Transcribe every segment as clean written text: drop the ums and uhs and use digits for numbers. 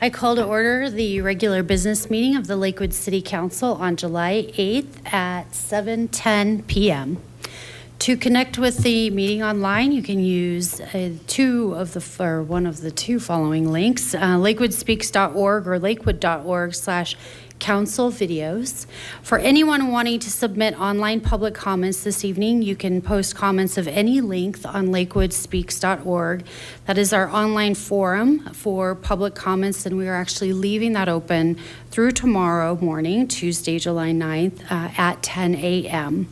I call to order the regular business meeting of the Lakewood City Council on July 8th at 7:10 p.m. To connect with the meeting online, you can use one of the two following links, lakewoodspeaks.org or lakewood.org/council videos. For anyone wanting to submit online public comments this evening, you can post comments of any length on lakewoodspeaks.org. That is our online forum for public comments, and we are actually leaving that open through tomorrow morning, Tuesday, July 9th at 10 a.m.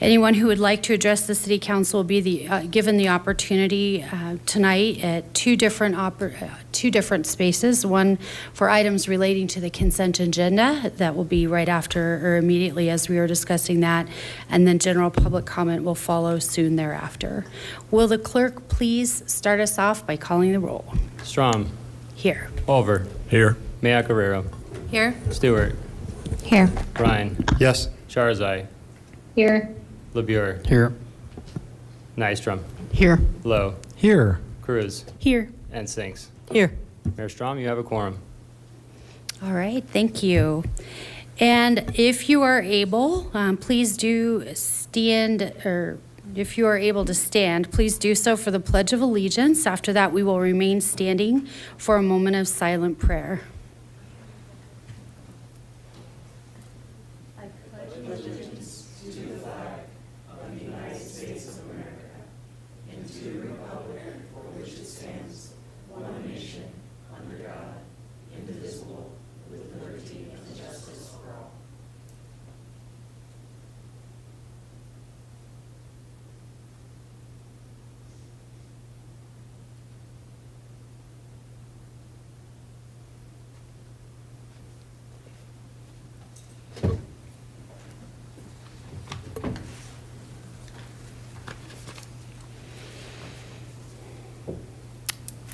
Anyone who would like to address the City Council will be given the opportunity tonight at two different spaces. One for items relating to the consent agenda, that will be right after or immediately as we are discussing that, and then general public comment will follow soon thereafter. Will the clerk please start us off by calling the roll? Strom. Here. Over. Here. Mayacarero. Here. Stewart. Here. Ryan. Yes. Charzai. Here. LeBure. Here. Nystrom. Here. Lowe. Here. Cruz. Here. And Sinks. Here. Mayor Strom, you have a quorum. All right, thank you. And if you are able, please do stand, or if you are able to stand, please do so for the Pledge of Allegiance. After that, we will remain standing for a moment of silent prayer.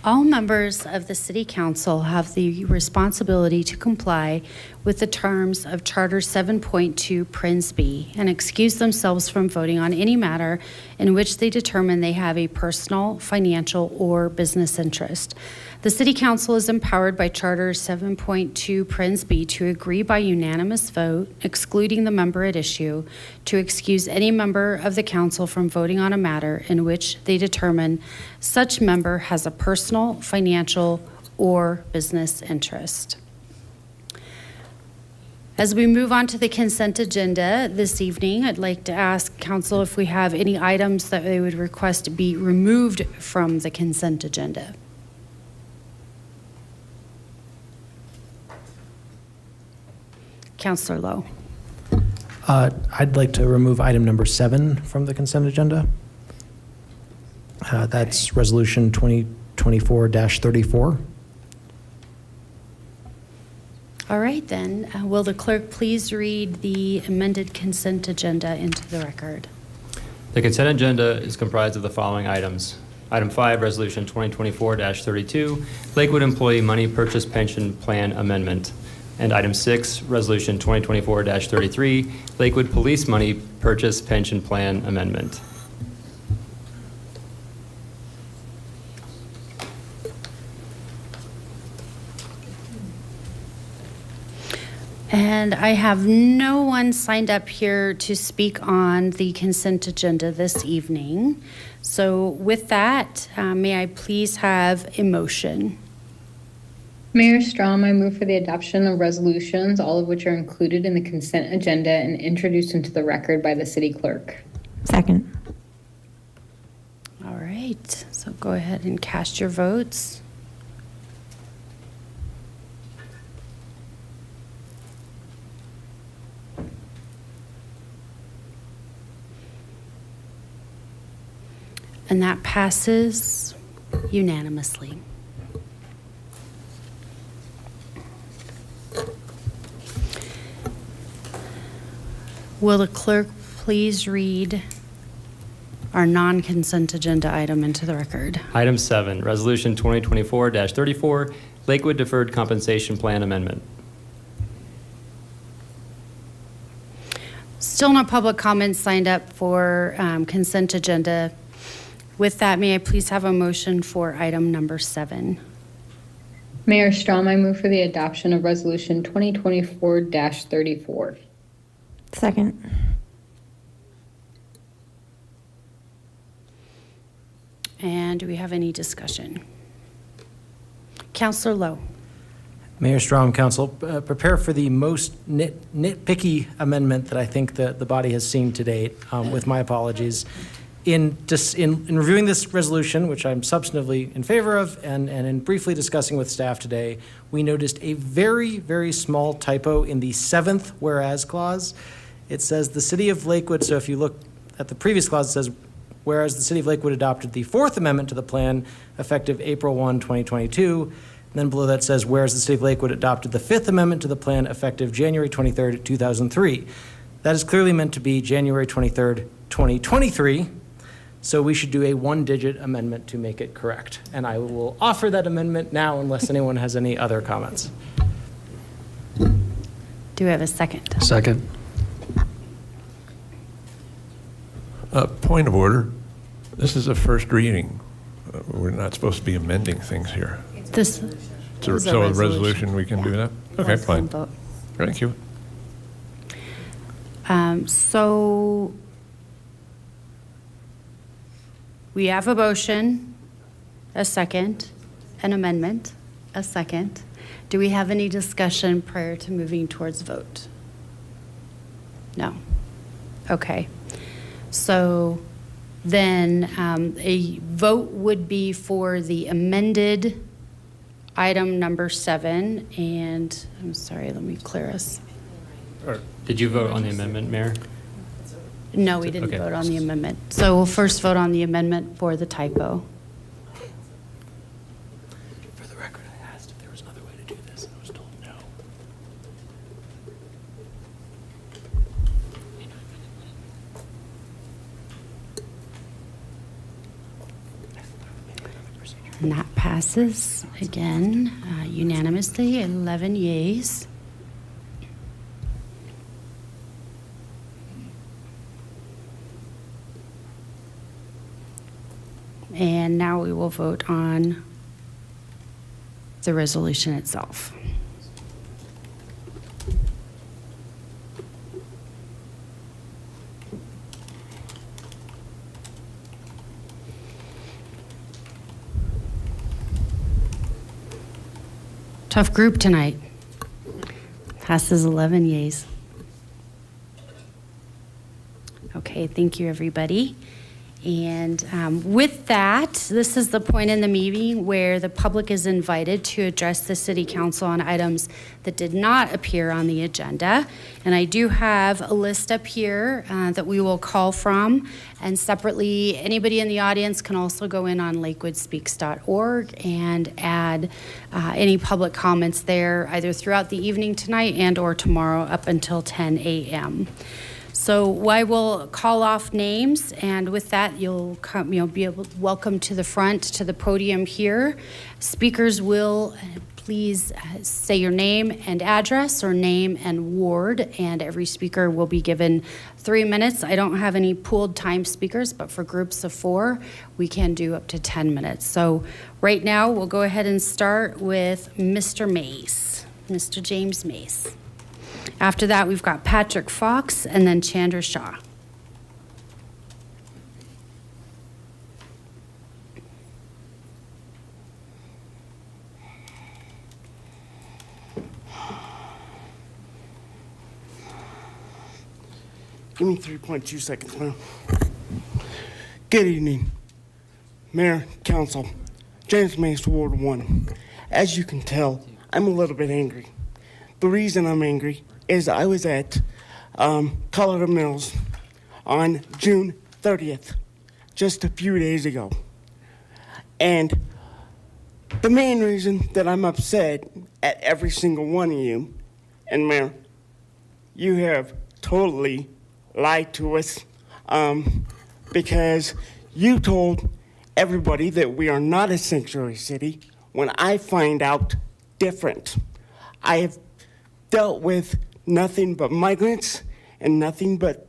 All members of the City Council have the responsibility to comply with the terms of Charter 7.2 Prince B and excuse themselves from voting on any matter in which they determine they have a personal, financial, or business interest. The City Council is empowered by Charter 7.2 Prince B to agree by unanimous vote, excluding the member at issue, to excuse any member of the council from voting on a matter in which they determine such member has a personal, financial, or business interest. As we move on to the consent agenda this evening, I'd like to ask council if we have any items that they would request to be removed from the consent agenda. Councillor Lowe. I'd like to remove item number 7 from the consent agenda. That's resolution 2024-34. All right, then. Will the clerk please read the amended consent agenda into the record? The consent agenda is comprised of the following items. Item 5, Resolution 2024-32, Lakewood Employee Money Purchase Pension Plan Amendment. And item 6, Resolution 2024-33, Lakewood Police Money Purchase Pension Plan Amendment. And I have no one signed up here to speak on the consent agenda this evening. So with that, may I please have a motion? Mayor Strom, I move for the adoption of resolutions, all of which are included in the consent agenda and introduced into the record by the city clerk. Second. All right, so go ahead and cast your votes. And that passes unanimously. Will the clerk please read our non-consent agenda item into the record? Item 7, Resolution 2024-34, Lakewood Deferred Compensation Plan Amendment. Still no public comments signed up for consent agenda. With that, may I please have a motion for item number 7? Mayor Strom, I move for the adoption of Resolution 2024-34. Second. And do we have any discussion? Counselor Lowe. Mayor Strom, Council, prepare for the most nitpicky amendment that I think the body has seen to date, with my apologies. In reviewing this resolution, which I'm substantively in favor of, and in briefly discussing with staff today, we noticed a very, very small typo in the 7th whereas clause. It says the City of Lakewood, so if you look at the previous clause, it says, whereas the City of Lakewood adopted the 4th Amendment to the plan effective April 1, 2022. And then below that says, whereas the City of Lakewood adopted the 5th Amendment to the plan effective January 23rd, 2003. That is clearly meant to be January 23rd, 2023. So we should do a one-digit amendment to make it correct. And I will offer that amendment now unless anyone has any other comments. Do we have a second? Second. Point of order. This is a first reading. We're not supposed to be amending things here. This So is a a resolution, we can do that? Okay, Yes, fine. vote. Thank you. So we have a motion, a second, an amendment, a second. Do we have any discussion prior to moving towards vote? No. Okay. So then a vote would be for the amended item number 7. And I'm sorry, let me clear us. Or did you vote on the amendment, Mayor? No, we didn't Okay. vote on the amendment. So we'll first vote on the amendment for the typo. For the record, I asked if there was another way to do this, and I was told no. And that passes again unanimously, 11 yeas. And now we will vote on the resolution itself. Tough group tonight. Passes 11 yeas. Okay, thank you, everybody. And with that, this is the point in the meeting where the public is invited to address the City Council on items that did not appear on the agenda. And I do have a list up here that we will call from. And separately, anybody in the audience can also go in on lakewoodspeaks.org and add any public comments there, either throughout the evening tonight and or tomorrow up until 10 a.m. So I will call off names, and with that, you'll come, be welcome to the front, to the podium here. Speakers will please say your name and address, or name and ward, and every speaker will be given 3 minutes. I don't have any pooled time speakers, but for groups of 4, we can do up to 10 minutes. So right now, we'll go ahead and start with Mr. Mace, Mr. James Mace. After that, we've got Patrick Fox and then Chandra Shah. Give me 3.2 seconds, Mayor. Good evening, Mayor, Council, James Mace, Ward 1. As you can tell, I'm a little bit angry. The reason I'm angry is I was at Colorado Mills on June 30th, just a few days ago. And the main reason that I'm upset at every single one of you, and Mayor, you have totally lied to us because you told everybody that we are not a sanctuary city when I find out different. I have dealt with nothing but migrants and nothing but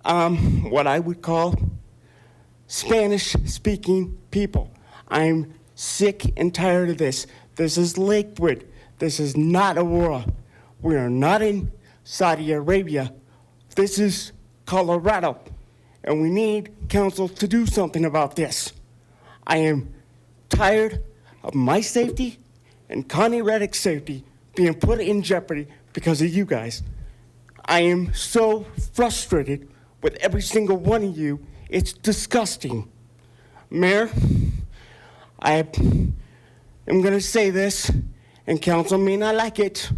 what I would call Spanish-speaking people. I'm sick and tired of this. This is Lakewood. This is not Aurora. We are not in Saudi Arabia. This is Colorado. And we need council to do something about this. I am tired of my safety and Connie Reddick's safety being put in jeopardy because of you guys. I am so frustrated with every single one of you. It's disgusting. Mayor, I am going to say this, and council may not like it,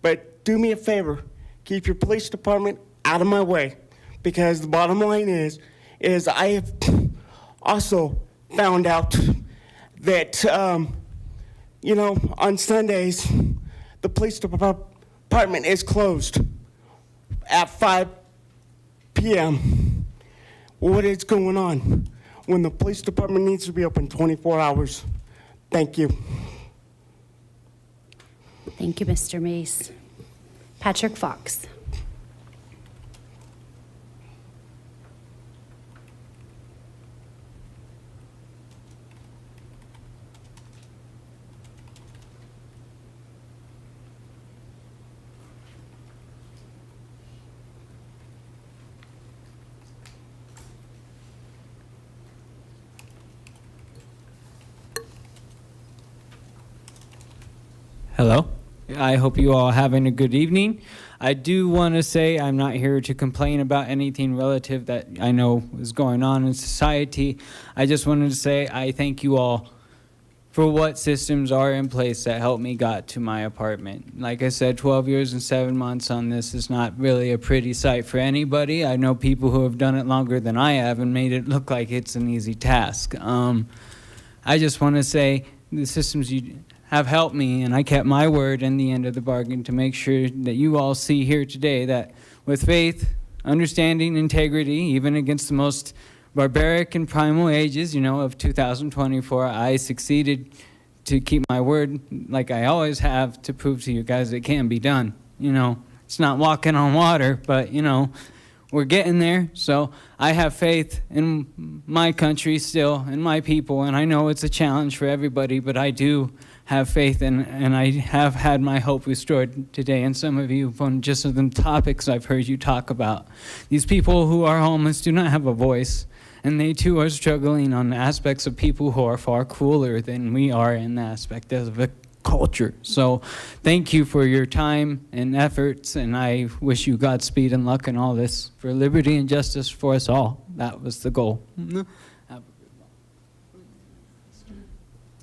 but do me a favor. Keep your police department out of my way, because the bottom line is I have also found out that, on Sundays, the police department is closed at 5 p.m. What is going on when the police department needs to be open 24 hours? Thank you. Thank you, Mr. Mace. Patrick Fox. Hello. I hope you all are having a good evening. I do want to say I'm not here to complain about anything relative that I know is going on in society. I just wanted to say I thank you all for what systems are in place that helped me got to my apartment. Like I said, 12 years and 7 months on this is not really a pretty sight for anybody. I know people who have done it longer than I have and made it look like it's an easy task. I just want to say the systems you have helped me, and I kept my word in the end of the bargain to make sure that you all see here today that with faith, understanding, integrity, even against the most barbaric and primal ages, of 2024, I succeeded to keep my word like I always have to prove to you guys it can be done. It's not walking on water, but, we're getting there. So I have faith in my country still, and my people, and I know it's a challenge for everybody, but I do have faith, and I have had my hope restored today. And some of you, from just the topics I've heard you talk about, these people who are homeless do not have a voice, and they too are struggling on aspects of people who are far cooler than we are in the aspect of a culture. So thank you for your time and efforts, and I wish you Godspeed and luck in all this for liberty and justice for us all. That was the goal.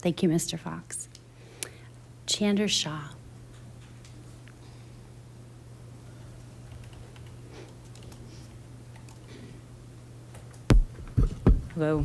Thank you, Mr. Fox. Chandra Shah. Hello.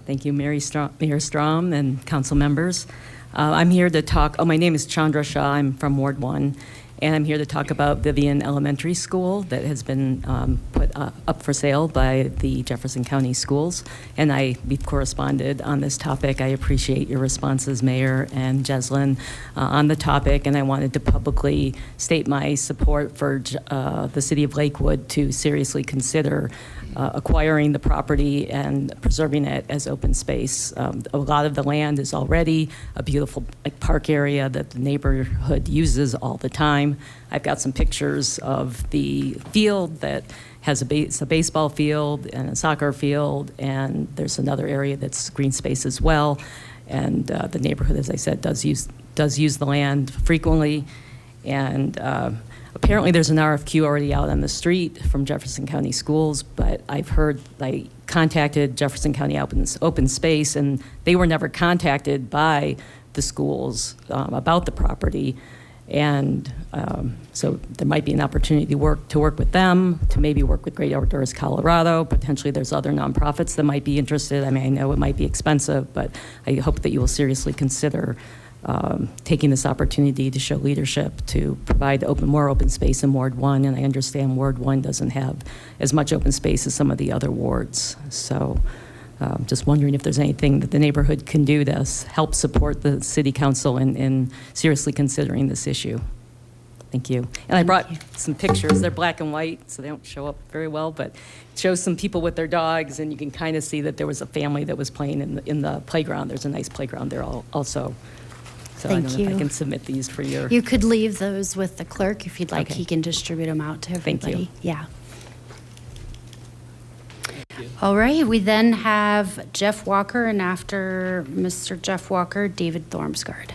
Thank you, Mayor Strom and council members. I'm here to talk, my name is Chandra Shah. I'm from Ward 1, and I'm here to talk about Vivian Elementary School that has been put up for sale by the Jefferson County Schools, and we've corresponded on this topic. I appreciate your responses, Mayor and Jeslyn, on the topic, and I wanted to publicly state my support for the City of Lakewood to seriously consider acquiring the property and preserving it as open space. A lot of the land is already a beautiful park area that the neighborhood uses all the time. I've got some pictures of the field that has a baseball field and a soccer field, and there's another area that's green space as well. And the neighborhood, as I said, does use the land frequently. And apparently there's an RFQ already out on the street from Jefferson County Schools, but I've heard, I contacted Jefferson County Open Space, and they were never contacted by the schools about the property. And so there might be an opportunity to work with them, to maybe work with Great Outdoors Colorado. Potentially there's other nonprofits that might be interested. I mean, I know it might be expensive, but I hope that you will seriously consider taking this opportunity to show leadership to provide more open space in Ward 1. And I understand Ward 1 doesn't have as much open space as some of the other wards. So just wondering if there's anything that the neighborhood can do to help support the city council in seriously considering this issue. Thank you. And I brought some pictures. They're black and white, so they don't show up very well, but it shows some people with their dogs, and you can kind of see that there was a family that was playing in the playground. There's a nice playground there also. So I don't Thank know if I you. can submit these for your. You could leave those with the clerk if you'd like. Okay. He can distribute them out to Thank you. everybody. Yeah. All right, we then have Jeff Walker, and after Mr. Jeff Walker, David Thormsgaard.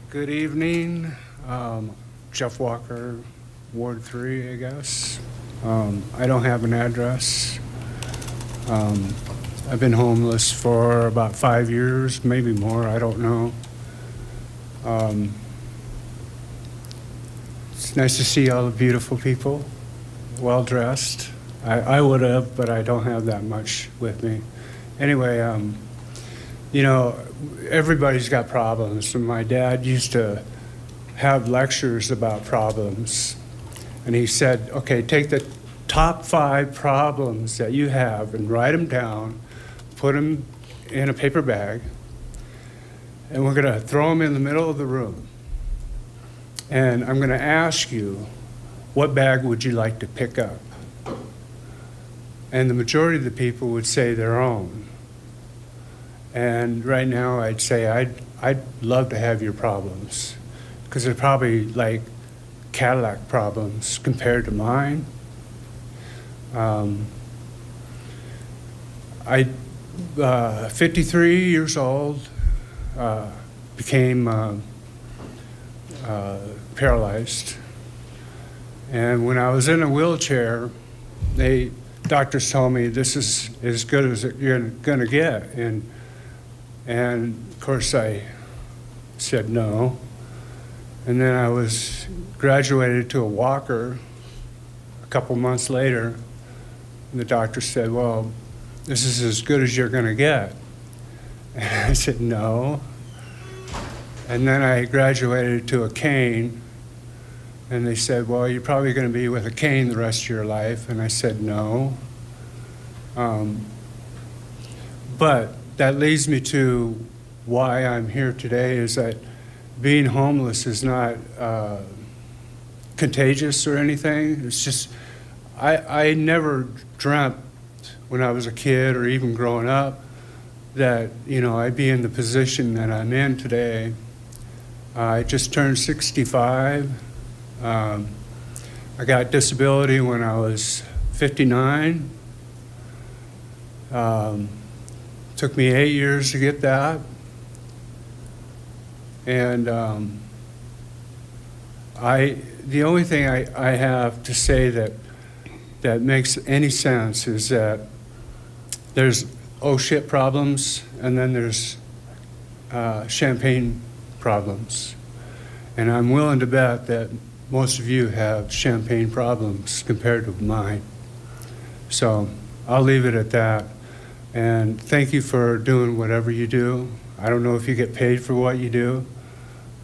Good evening. Jeff Walker, Ward 3, I guess. I don't have an address. I've been homeless for about 5 years, maybe more, I don't know. It's nice to see all the beautiful people, well-dressed. I would have, but I don't have that much with me. Anyway, you know, everybody's got problems. And my dad used to have lectures about problems. And he said, okay, take the top 5 problems that you have and write them down, put them in a paper bag, and we're going to throw them in the middle of the room. And I'm going to ask you, what bag would you like to pick up? And the majority of the people would say their own. And right now I'd say I'd love to have your problems, because they're probably like Cadillac problems compared to mine. I, 53 years old, became paralyzed. And when I was in a wheelchair, doctors told me this is as good as you're gonna get. And of course I said no. And then I was graduated to a walker a couple months later. And the doctor said, well, this is as good as you're gonna get. And I said no. And then I graduated to a cane. And they said, well, you're probably going to be with a cane the rest of your life. And I said, no. But that leads me to why I'm here today, is that being homeless is not contagious or anything. It's just, I never dreamt when I was a kid or even growing up that, you know, I'd be in the position that I'm in today. I just turned 65. I got disability when I was 59. Took me 8 years to get that. And the only thing I have to say that makes any sense is that there's oh shit problems, and then there's champagne problems. And I'm willing to bet that most of you have champagne problems compared to mine. So I'll leave it at that. And thank you for doing whatever you do. I don't know if you get paid for what you do,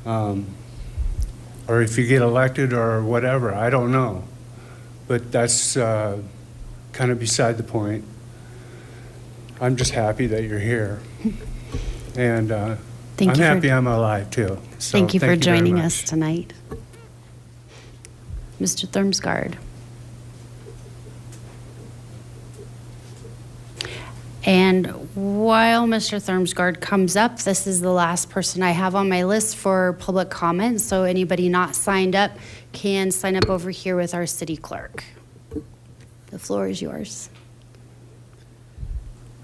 or if you get elected or whatever, I don't know. But that's kind of beside the point. I'm just happy that you're here. And I'm happy I'm alive too. So Thank you for very joining much. us tonight. Mr. Thurmsgaard. And while Mr. Thurmsgaard comes up, this is the last person I have on my list for public comment. So anybody not signed up can sign up over here with our city clerk. The floor is yours.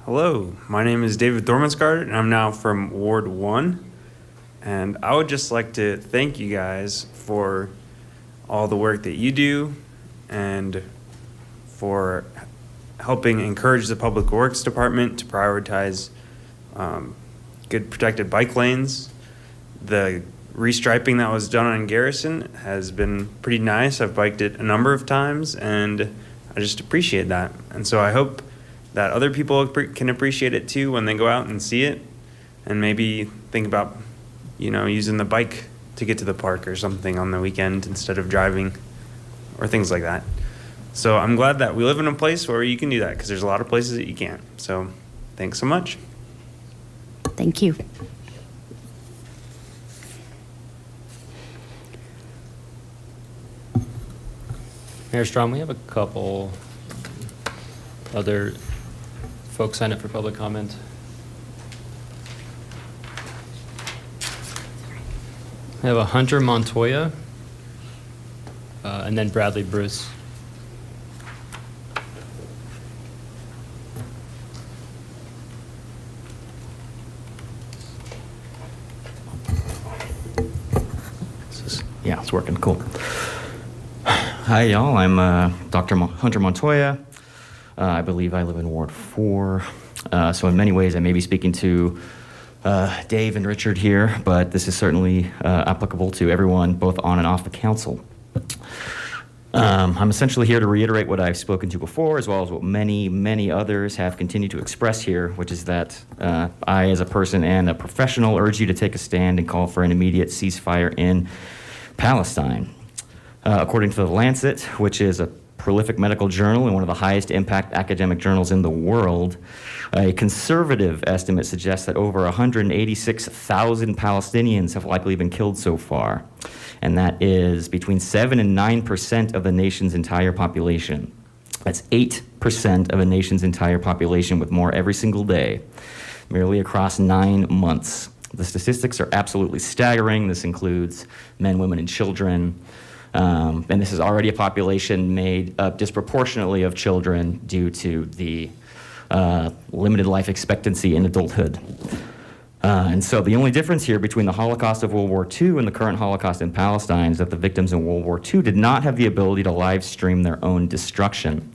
Hello, my name is David Thormsgaard, and I'm now from Ward 1. And I would just like to thank you guys for all the work that you do and for helping encourage the Public Works Department to prioritize good protected bike lanes. The restriping that was done on Garrison has been pretty nice. I've biked it a number of times, and I just appreciate that. And so I hope that other people can appreciate it too when they go out and see it, and maybe think about, you know, using the bike to get to the park or something on the weekend instead of driving or things like that. So I'm glad that we live in a place where you can do that, because there's a lot of places that you can't. So thanks so much. Thank you. Mayor Strom, we have a couple other folks sign up for public comment. I have a Hunter Montoya, and then Bradley Bruce. Yeah, it's working. Cool. Hi, y'all. I'm Dr. Hunter Montoya. I believe I live in Ward 4. So in many ways, I may be speaking to Dave and Richard here, but this is certainly applicable to everyone, both on and off the council. I'm essentially here to reiterate what I've spoken to before, as well as what many, many others have continued to express here, which is that I, as a person and a professional, urge you to take a stand and call for an immediate ceasefire in Palestine. According to The Lancet, which is a prolific medical journal and one of the highest impact academic journals in the world, a conservative estimate suggests that over 186,000 Palestinians have likely been killed so far. And that is between 7 and 9% of the nation's entire population. That's 8% of a nation's entire population, with more every single day, merely across 9 months. The statistics are absolutely staggering. This includes men, women, and children. And this is already a population made up disproportionately of children due to the limited life expectancy in adulthood. And so the only difference here between the Holocaust of World War II and the current Holocaust in Palestine is that the victims in World War II did not have the ability to live stream their own destruction.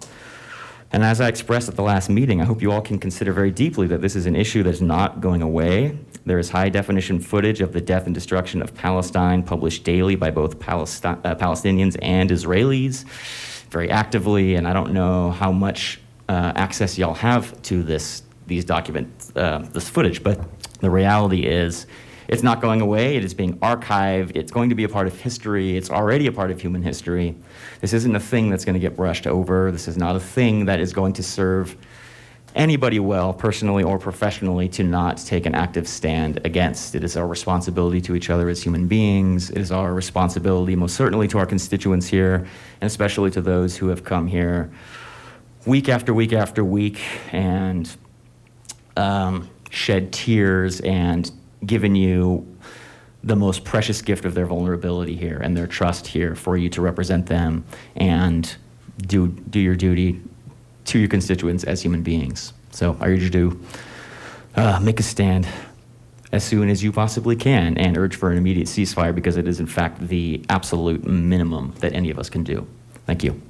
And as I expressed at the last meeting, I hope you all can consider very deeply that this is an issue that's not going away. There is high-definition footage of the death and destruction of Palestine published daily by both Palestinians and Israelis very actively, and I don't know how much access y'all have to these documents, this footage, but the reality is it's not going away. It is being archived. It's going to be a part of history. It's already a part of human history. This isn't a thing that's going to get brushed over. This is not a thing that is going to serve anybody well, personally or professionally, to not take an active stand against. It is our responsibility to each other as human beings. It is our responsibility, most certainly, to our constituents here, and especially to those who have come here week after week after week and shed tears and given you the most precious gift of their vulnerability here and their trust here for you to represent them and do your duty to your constituents as human beings. So I urge you to make a stand as soon as you possibly can and urge for an immediate ceasefire, because it is in fact the absolute minimum that any of us can do. Thank you.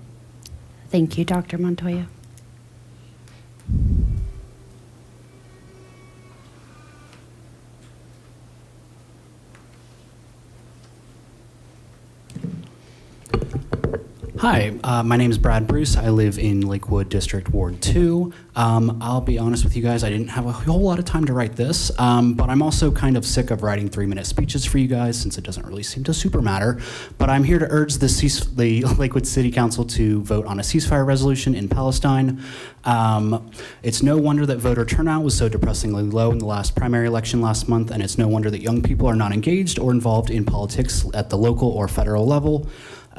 Thank you, Dr. Montoya. Hi, my name is Brad Bruce. I live in Lakewood District, Ward 2. I'll be honest with you guys, I didn't have a whole lot of time to write this, but I'm also kind of sick of writing 3-minute speeches for you guys since it doesn't really seem to super matter. But I'm here to urge the Lakewood City Council to vote on a ceasefire resolution in Palestine. It's no wonder that voter turnout was so depressingly low in the last primary election last month, and it's no wonder that young people are not engaged or involved in politics at the local or federal level.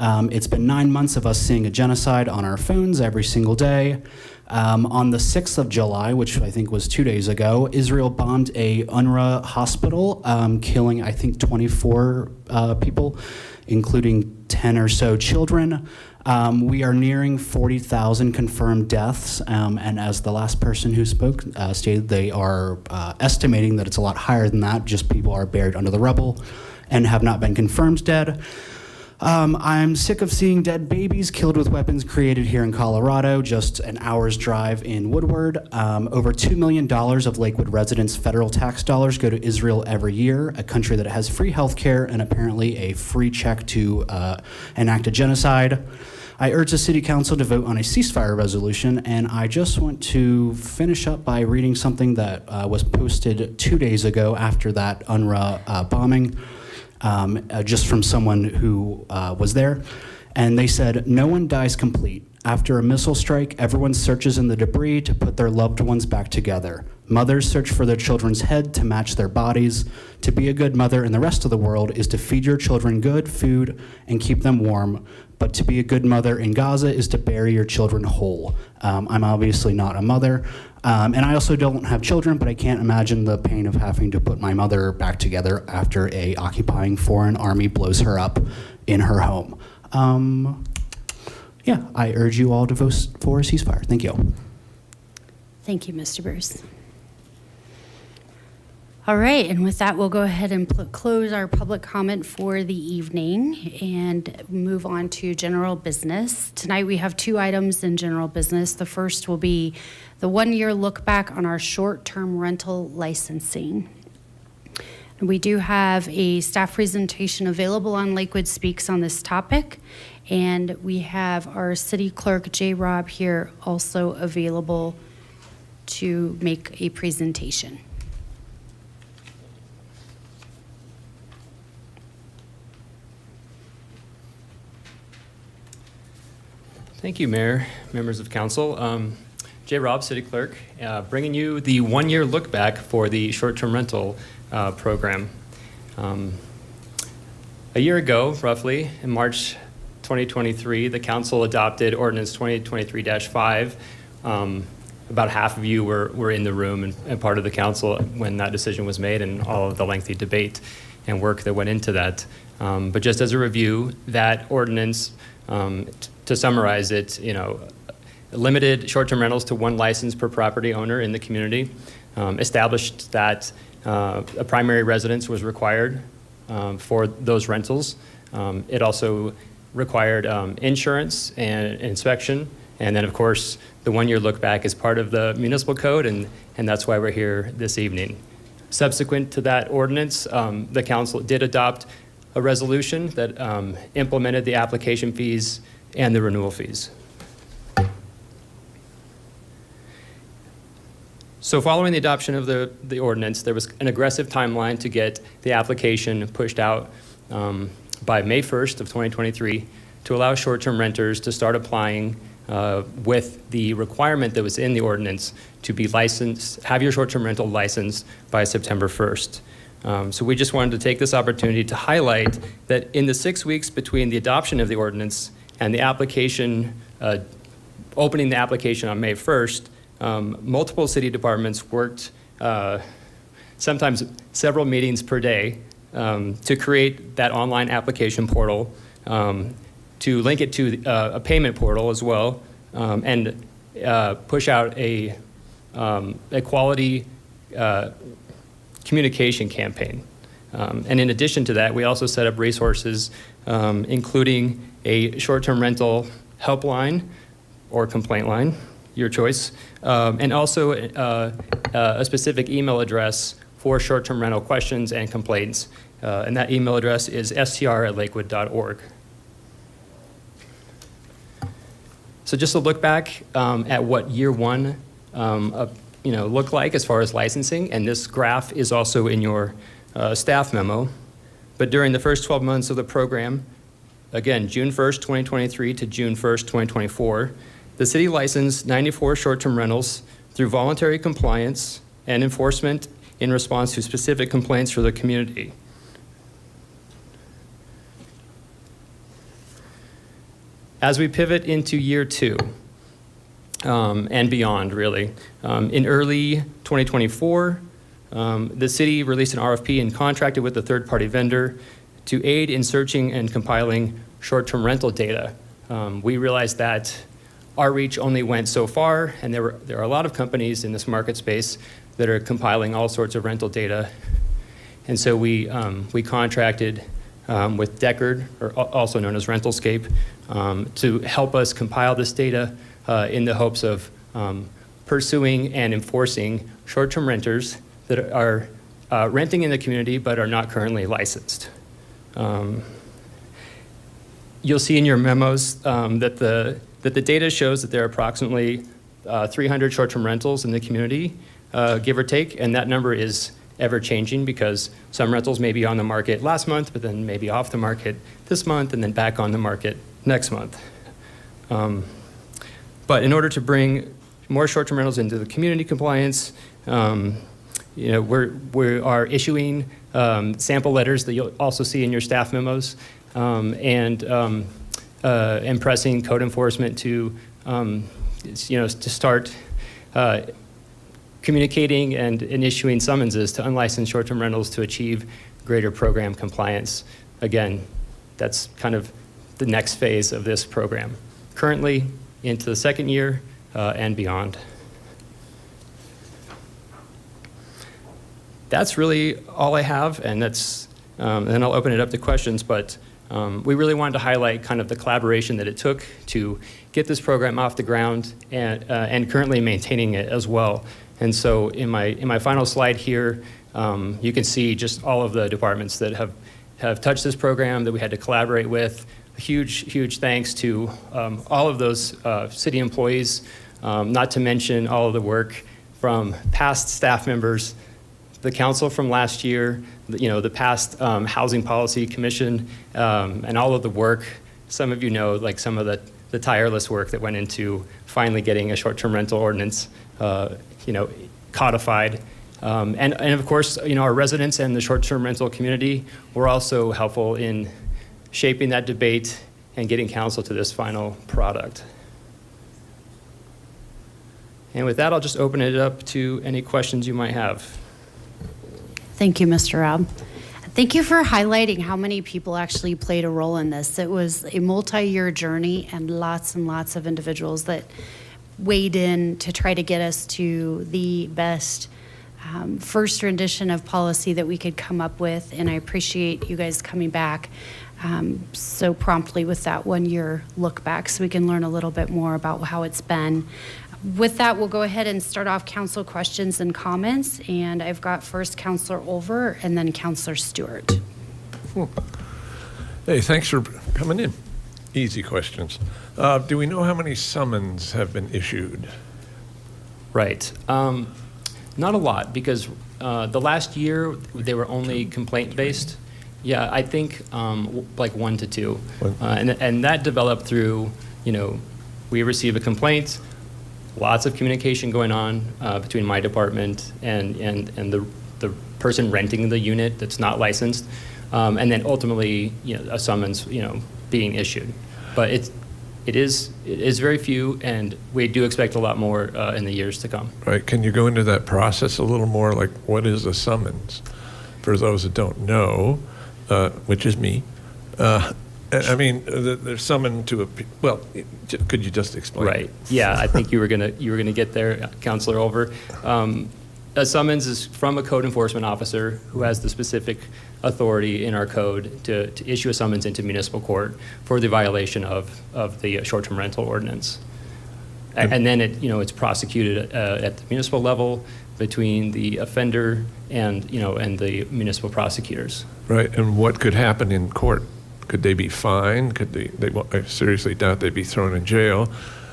It's been 9 months of us seeing a genocide on our phones every single day. On the 6th of July, which I think was 2 days ago, Israel bombed a UNRWA hospital, killing, I think, 24 people, including 10 or so children. We are nearing 40,000 confirmed deaths, and as the last person who spoke stated, they are estimating that it's a lot higher than that. Just people are buried under the rubble and have not been confirmed dead. I'm sick of seeing dead babies killed with weapons created here in Colorado, just an hour's drive in Woodward. Over $2 million of Lakewood residents' federal tax dollars go to Israel every year, a country that has free health care and apparently a free check to enact a genocide. I urge the City Council to vote on a ceasefire resolution, and I just want to finish up by reading something that was posted 2 days ago after that UNRWA bombing. Just from someone who was there. And they said, "No one dies complete. After a missile strike, everyone searches in the debris to put their loved ones back together. Mothers search for their children's head to match their bodies. To be a good mother in the rest of the world is to feed your children good food and keep them warm. But to be a good mother in Gaza is to bury your children whole. I'm obviously not a mother, and I also don't have children, but I can't imagine the pain of having to put my mother back together after a occupying foreign army blows her up in her home. Yeah, I urge you all to vote for a ceasefire. Thank you. Thank you, Mr. Bruce. All right, and with that, we'll go ahead and close our public comment for the evening and move on to general business. Tonight, we have 2 items in general business. The first will be the 1-year look back on our short-term rental licensing. And we do have a staff presentation available on Lakewood Speaks on this topic, and we have our city clerk, J. Rob, here also available to make a presentation. Thank you, Mayor, members of council. Jay Robb, City Clerk, bringing you the 1-year look back for the short-term rental program. A year ago, roughly, in March 2023, the council adopted Ordinance 2023-5. About half of you were in the room and part of the council when that decision was made and all of the lengthy debate and work that went into that. But just as a review, that ordinance, to summarize it, limited short-term rentals to 1 license per property owner in the community, established that a primary residence was required for those rentals. It also required insurance and inspection, and then of course the 1-year look back is part of the municipal code, and that's why we're here this evening. Subsequent to that ordinance, the council did adopt a resolution that implemented the application fees and the renewal fees. So following the adoption of the ordinance, there was an aggressive timeline to get the application pushed out by May 1st of 2023 to allow short-term renters to start applying with the requirement that was in the ordinance to be licensed, have your short-term rental license by September 1st. So we just wanted to take this opportunity to highlight that in the 6 weeks between the adoption of the ordinance and the application, opening the application on May 1st, multiple city departments worked sometimes several meetings per day to create that online application portal, to link it to a payment portal as well, and push out a quality communication campaign. And in addition to that, we also set up resources, including a short-term rental helpline or complaint line, your choice, and also a specific email address for short-term rental questions and complaints. And that email address is str@lakewood.org. So just a look back at what year 1 looked like as far as licensing, and this graph is also in your staff memo. But during the first 12 months of the program, again, June 1st, 2023 to June 1st, 2024, the city licensed 94 short-term rentals through voluntary compliance and enforcement in response to specific complaints for the community. As we pivot into year 2, and beyond, really, in early 2024, the city released an RFP and contracted with a third-party vendor to aid in searching and compiling short-term rental data. We realized that our reach only went so far, and there are a lot of companies in this market space that are compiling all sorts of rental data. And so we contracted with Deckard, or also known as Rentalscape, to help us compile this data in the hopes of pursuing and enforcing short-term renters that are renting in the community but are not currently licensed. You'll see in your memos that the data shows that there are approximately 300 short-term rentals in the community, give or take, and that number is ever changing because some rentals may be on the market last month, but then maybe off the market this month, and then back on the market next month. But in order to bring more short-term rentals into the community compliance. We are issuing sample letters that you'll also see in your staff memos, and pressing code enforcement to start communicating and issuing summonses to unlicensed short-term rentals to achieve greater program compliance. Again, that's kind of the next phase of this program. Currently into the second year and beyond. That's really all I have, and then I'll open it up to questions, but we really wanted to highlight kind of the collaboration that it took to get this program off the ground and currently maintaining it as well. And so in my final slide here, you can see just all of the departments that have touched this program that we had to collaborate with. A huge thanks to all of those city employees, not to mention all of the work from past staff members, the council from last year, the past Housing Policy Commission, and all of the work. Some of you know, like some of the tireless work that went into finally getting a short-term rental ordinance, codified. And of course, our residents and the short-term rental community were also helpful in shaping that debate and getting council to this final product. And with that, I'll just open it up to any questions you might have. Thank you, Mr. Robb. Thank you for highlighting how many people actually played a role in this. It was a multi-year journey and lots of individuals that weighed in to try to get us to the best first rendition of policy that we could come up with. And I appreciate you guys coming back so promptly with that 1 year look back so we can learn a little bit more about how it's been. With that, we'll go ahead and start off council questions and comments. And I've got first Councilor Olver and then Councilor Stewart. Hey, thanks for coming in. Easy questions. Do we know how many summons have been issued? Right. Not a lot, because the last year they were only complaint-based. Yeah, I think like 1 to 2. And that developed through, we receive a complaint, lots of communication going on between my department and the person renting the unit that's not licensed, and then ultimately, a summons, being issued. But it is very few, and we do expect a lot more in the years to come. Right. Can you go into that process a little more? Like, what is a summons? For those that don't know, which is me. I mean, they're summoned to could you just explain? Right. Yeah, I think you were gonna get there, Councilor Olver. A summons is from a code enforcement officer who has the specific authority in our code to issue a summons into municipal court for the violation of the short-term rental ordinance. And then it's prosecuted at the municipal level between the offender and the municipal prosecutors. Right. And what could happen in court? Could they be fined? Could I seriously doubt they'd be thrown in jail.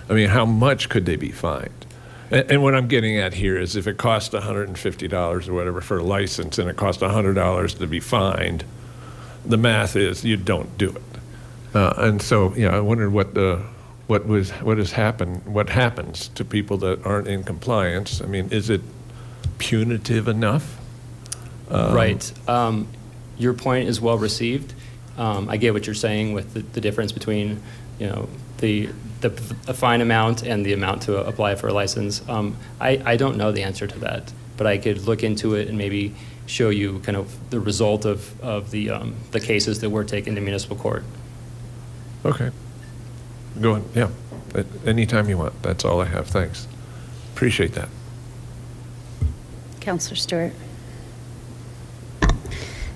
I mean, how much could they be fined? And what I'm getting at here is if it costs $150 or whatever for a license and it costs $100 to be fined, the math is you don't do it. And so, I wondered what happens to people that aren't in compliance. I mean, is it punitive enough? Right. Your point is well received. I get what you're saying with the difference between, the fine amount and the amount to apply for a license. I don't know the answer to that, but I could look into it and maybe show you kind of the result of the cases that were taken to municipal court. Okay. Go on. Yeah. Anytime you want. That's all I have. Thanks. Appreciate that. Councilor Stewart.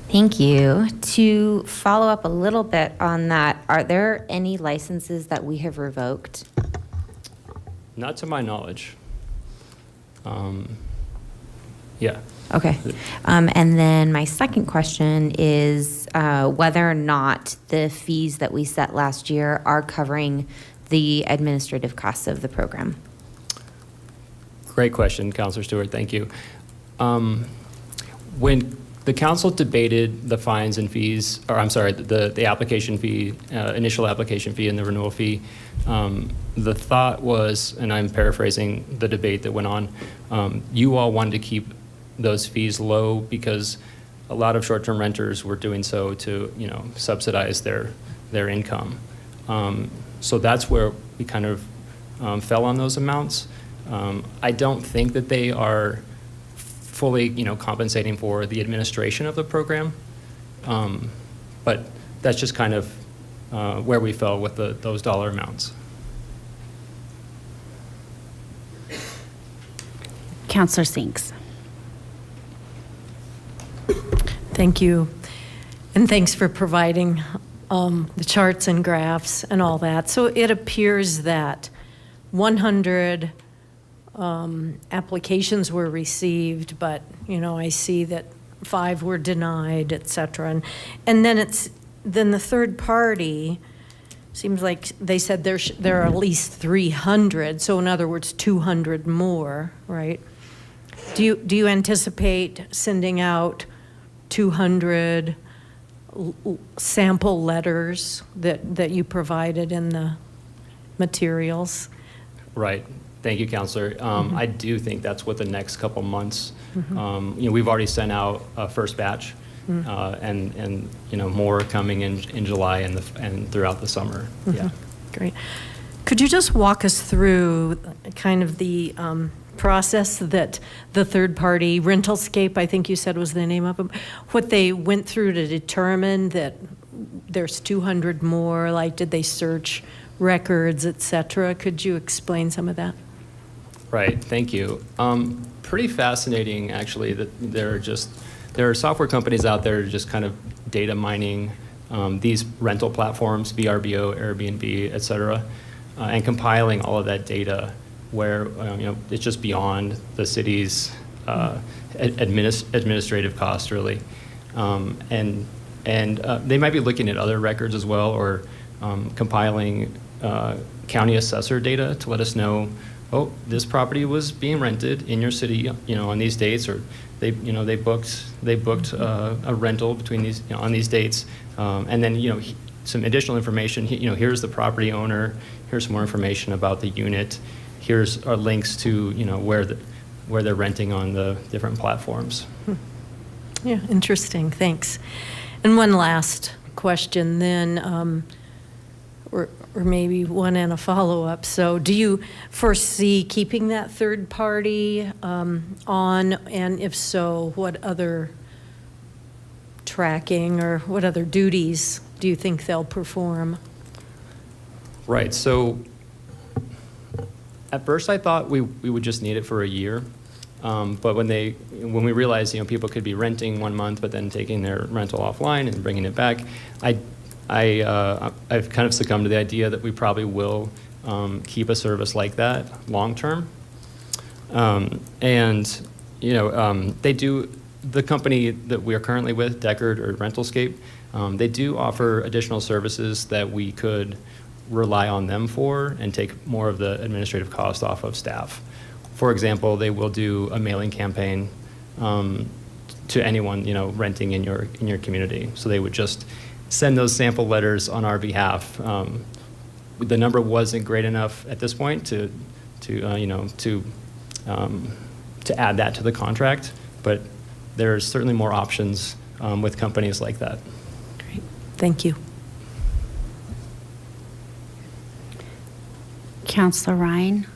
Thank you. To follow up a little bit on that, are there any licenses that we have revoked? Not to my knowledge. Yeah. Okay. And then my second question is whether or not the fees that we set last year are covering the administrative costs of the program. Great question, Councilor Stewart. Thank you. When the council debated the fines and fees, or I'm sorry, the application fee, initial application fee and the renewal fee The thought was, and I'm paraphrasing the debate that went on, you all wanted to keep those fees low because a lot of short-term renters were doing so to, subsidize their income. So that's where we kind of fell on those amounts. I don't think that they are fully, compensating for the administration of the program, but that's just kind of where we fell with those dollar amounts. Counselor Sinks. Thank you. And thanks for providing the charts and graphs and all that. So it appears that 100 applications were received, but, I see that 5 were denied, et cetera. And then the third party, seems like they said there are at least 300. So in other words, 200 more, right? Do you anticipate sending out 200 sample letters that you provided in the materials? Right. Thank you, Counselor. I do think that's what the next couple months, we've already sent out a first batch, and more coming in July and throughout the summer. Yeah. Great. Could you just walk us through kind of the process that the third-party Rentalscape, I think you said was the name of them, what they went through to determine that there's 200 more? Like, did they search records, et cetera? Could you explain some of that? Right. Thank you. Pretty fascinating, actually, that there are software companies out there just kind of data mining these rental platforms, VRBO, Airbnb, et cetera, and compiling all of that data where it's just beyond the city's administrative cost, really, and they might be looking at other records as well, or compiling county assessor data to let us know, oh, this property was being rented in your city, on these dates, or they booked a rental between these, on these dates, and then some additional information. Here's the property owner. Here's some more information about the unit. Here's our links to where they're renting on the different platforms. Yeah, interesting. Thanks. And one last question then, or maybe one and a follow-up. So do you foresee keeping that third party on? And if so, what other tracking or what other duties do you think they'll perform? Right. So at first I thought we would just need it for a year. But when we realized, people could be renting 1 month, but then taking their rental offline and bringing it back, I've kind of succumbed to the idea that we probably will keep a service like that long term. They do, the company that we are currently with, Deckard or Rentalscape, they do offer additional services that we could rely on them for and take more of the administrative cost off of staff. For example, they will do a mailing campaign to anyone renting in your community. So they would just send those sample letters on our behalf. The number wasn't great enough at this point to add that to the contract, but there's certainly more options with companies like that. Great, thank you. Councilor Ryan,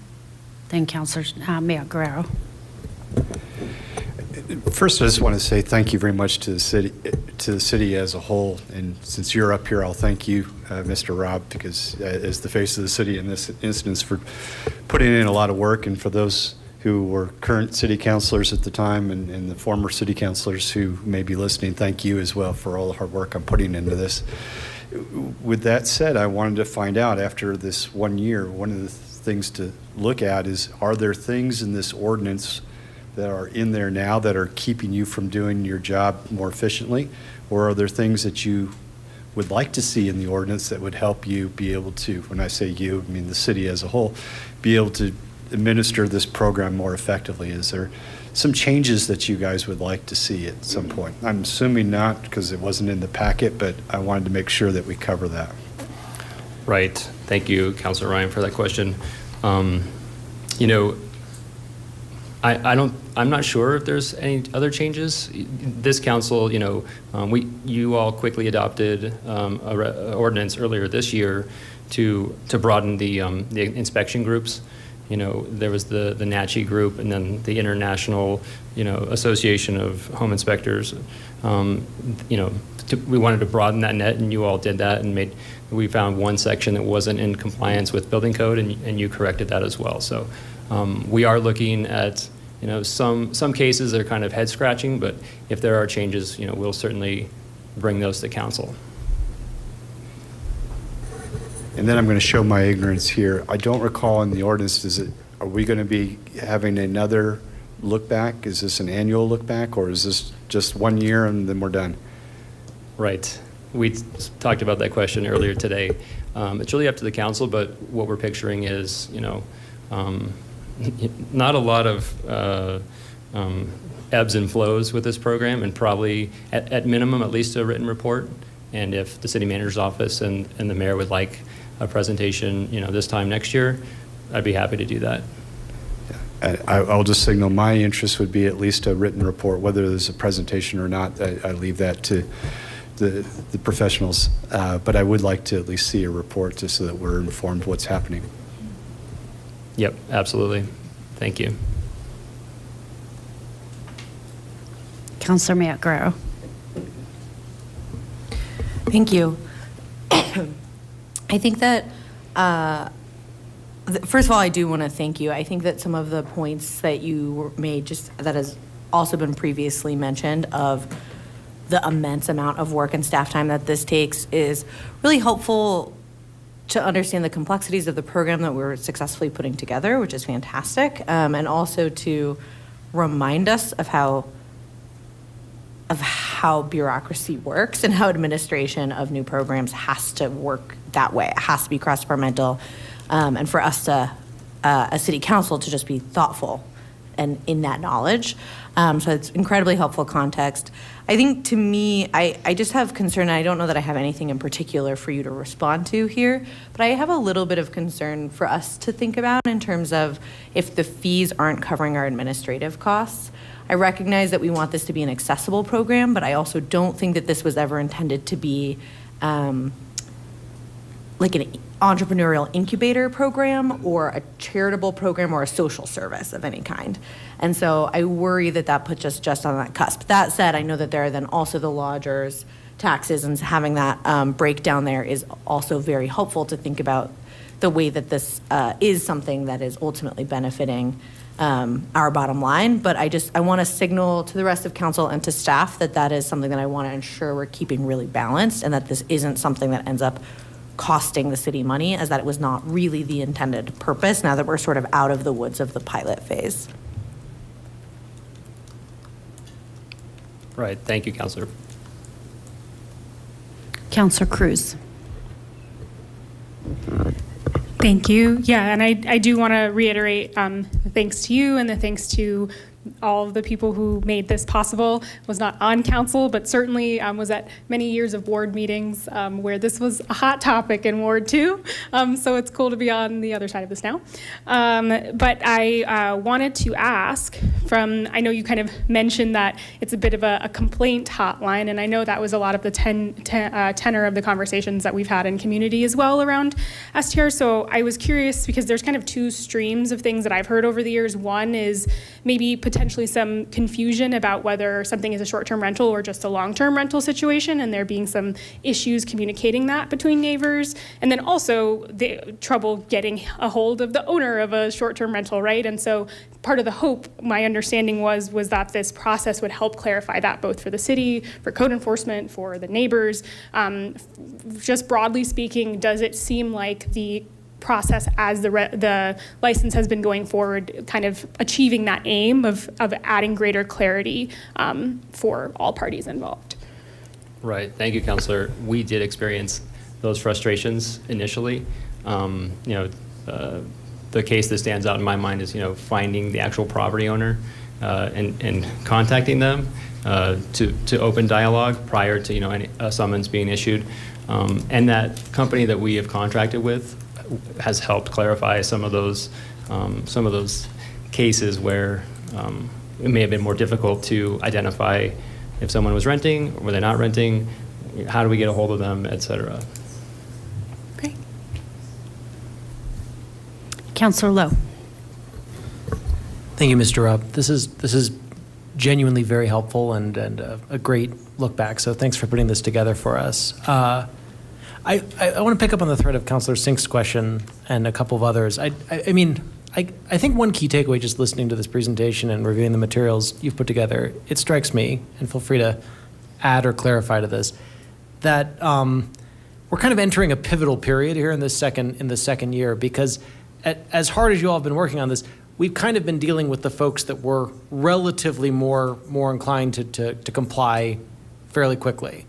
then Councilor Mayor Guerrero. First, I just want to say thank you very much to the city as a whole. And since you're up here, I'll thank you, Mr. Rob, because as the face of the city in this instance, for putting in a lot of work, and for those who were current city councilors at the time and the former city councilors who may be listening, thank you as well for all the hard work I'm putting into this. With that said, I wanted to find out, after this 1 year, one of the things to look at is, are there things in this ordinance that are in there now that are keeping you from doing your job more efficiently? Or are there things that you would like to see in the ordinance that would help you be able to, when I say you, I mean the city as a whole, be able to administer this program more effectively? Is there some changes that you guys would like to see at some point? I'm assuming not, because it wasn't in the packet, but I wanted to make sure that we cover that. Right. Thank you, Councilor Ryan, for that question. You know, I'm not sure if there's any other changes. This council, you know, you all quickly adopted a ordinance earlier this year to broaden the inspection groups. You know, there was the NACHI group and then the International, you know, Association of Home Inspectors. You know, we wanted to broaden that net, and you all did that, and we found one section that wasn't in compliance with building code, and you corrected that as well. So we are looking at, you know, some cases that are kind of head scratching, but if there are changes, you know, we'll certainly bring those to council. And then I'm going to show my ignorance here. I don't recall in the ordinance, are we going to be having another look back? Is this an annual look back, or is this just 1 year and then we're done? Right. We talked about that question earlier today. It's really up to the council, but what we're picturing is, you know, not a lot of ebbs and flows with this program, and probably at minimum at least a written report. And if the city manager's office and the mayor would like a presentation, you know, this time next year, I'd be happy to do that. I'll just signal my interest would be at least a written report. Whether there's a presentation or not, I leave that to the professionals. But I would like to at least see a report just so that we're informed what's happening. Yep, absolutely. Thank you. Councilor Matt Grow. Thank you. I think that, first of all, I do want to thank you. I think that some of the points that you made, just that has also been previously mentioned, of the immense amount of work and staff time that this takes, is really helpful to understand the complexities of the program that we're successfully putting together, which is fantastic, and also to remind us of how bureaucracy works and how administration of new programs has to work that way. It has to be cross-departmental, and for us to, as city council, to just be thoughtful and in that knowledge. So it's incredibly helpful context. I think, to me, I just have concern, and I don't know that I have anything in particular for you to respond to here, but I have a little bit of concern for us to think about in terms of if the fees aren't covering our administrative costs. I recognize that we want this to be an accessible program, but I also don't think that this was ever intended to be like an entrepreneurial incubator program or a charitable program or a social service of any kind. And so I worry that that puts us just on that cusp. That said, I know that there are then also the lodgers, taxes, and having that breakdown there is also very helpful to think about the way that this is something that is ultimately benefiting our bottom line. But I want to signal to the rest of council and to staff that that is something that I want to ensure we're keeping really balanced, and that this isn't something that ends up costing the city money, as that it was not really the intended purpose now that we're sort of out of the woods of the pilot phase. Right. Thank you, Councilor. Councilor Cruz. Thank you. Yeah, and I do want to reiterate thanks to you and the thanks to all of the people who made this possible. Was not on council, but certainly was at many years of ward meetings where this was a hot topic in Ward 2. So it's cool to be on the other side of this now. But I wanted to ask I know you kind of mentioned that it's a bit of a complaint hotline, and I know that was a lot of the tenor of the conversations that we've had in community as well around STR. So I was curious, because there's kind of two streams of things that I've heard over the years. One is maybe potentially some confusion about whether something is a short-term rental or just a long-term rental situation, and there being some issues communicating that between neighbors. And then also the trouble getting a hold of the owner of a short-term rental, right? And so part of the hope, my understanding was that this process would help clarify that, both for the city, for code enforcement, for the neighbors. Just broadly speaking, does it seem like the process as the license has been going forward, kind of achieving that aim of adding greater clarity for all parties involved? Right. Thank you, Councilor. We did experience those frustrations initially. The case that stands out in my mind is, finding the actual property owner and contacting them. to open dialogue prior to any summons being issued, and that company that we have contracted with has helped clarify some of those cases where it may have been more difficult to identify if someone was renting or were they not renting, how do we get a hold of them, et cetera. Okay. Councillor Lowe. Thank you, Mr. Rupp. This is genuinely very helpful and a great look back. So thanks for putting this together for us. I want to pick up on the thread of Councillor Sink's question and a couple of others. I think one key takeaway just listening to this presentation and reviewing the materials you've put together, it strikes me, and feel free to add or clarify to this, that we're kind of entering a pivotal period here in the second year, because as hard as you all have been working on this, we've kind of been dealing with the folks that were relatively more inclined to comply fairly quickly.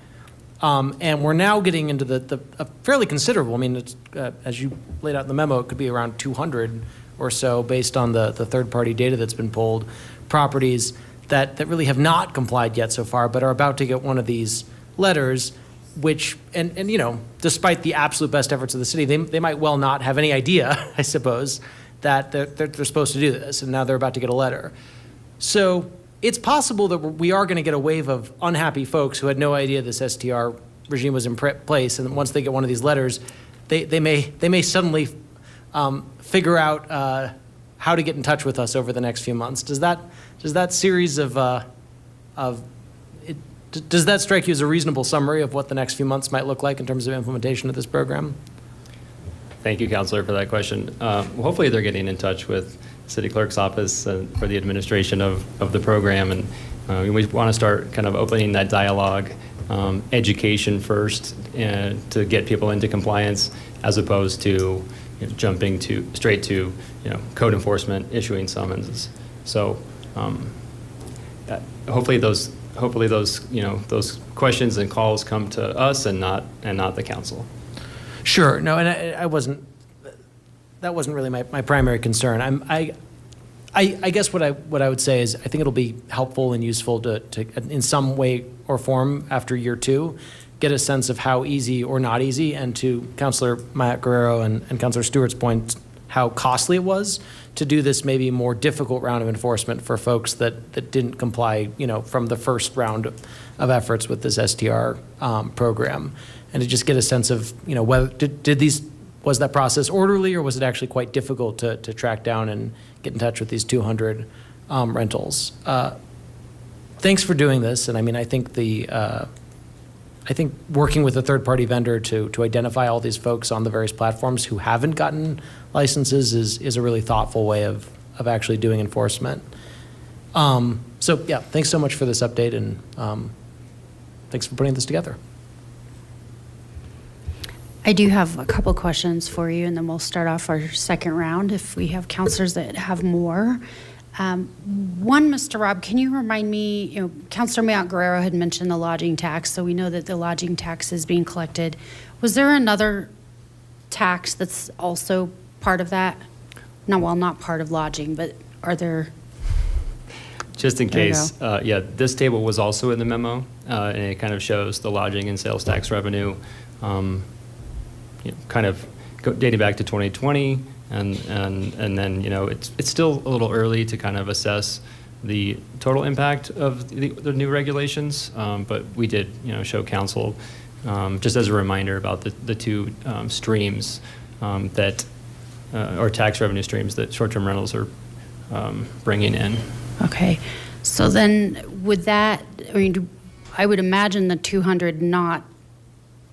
And we're now getting into the fairly considerable, I mean, it's, as you laid out in the memo, it could be around 200 or so based on the third-party data that's been pulled, properties that really have not complied yet so far, but are about to get one of these letters, which, and despite the absolute best efforts of the city, they might well not have any idea, I suppose, that they're supposed to do this, and now they're about to get a letter. So it's possible that we are going to get a wave of unhappy folks who had no idea this STR regime was in place, and once they get one of these letters, they may suddenly figure out how to get in touch with us over the next few months. Does that series does that strike you as a reasonable summary of what the next few months might look like in terms of implementation of this program? Thank you, Councilor, for that question. Hopefully they're getting in touch with City Clerk's office for the administration of the program, and we want to start kind of opening that dialogue, education first, to get people into compliance, as opposed to jumping straight to code enforcement, issuing summonses. So hopefully those those questions and calls come to us and not the council. Sure. No, and that wasn't really my primary concern. I guess what I would say is I think it'll be helpful and useful to in some way or form after year 2 get a sense of how easy or not easy, and to Councilor Matt Guerrero and Councilor Stewart's point, how costly it was to do this maybe more difficult round of enforcement for folks that didn't comply, from the first round of efforts with this STR program, and to just get a sense of, whether was that process orderly, or was it actually quite difficult to track down and get in touch with these 200 rentals. Thanks for doing this, and I think working with a third-party vendor to identify all these folks on the various platforms who haven't gotten licenses is a really thoughtful way of actually doing enforcement. So yeah, thanks so much for this update, and thanks for putting this together. I do have a couple questions for you, and then we'll start off our second round if we have counselors that have more. One, Mr. Robb, can you remind me, Councilor Matt Guerrero had mentioned the lodging tax, so we know that the lodging tax is being collected. Was there another tax that's also part of that? No, well, not part of lodging, but are there? Just in case, yeah, this table was also in the memo, and it kind of shows the lodging and sales tax revenue, kind of dating back to 2020. And then it's still a little early to kind of assess the total impact of the new regulations, but we did show council just as a reminder about the two streams that or tax revenue streams that short-term rentals are bringing in. Okay, so then would that, I would imagine the 200 not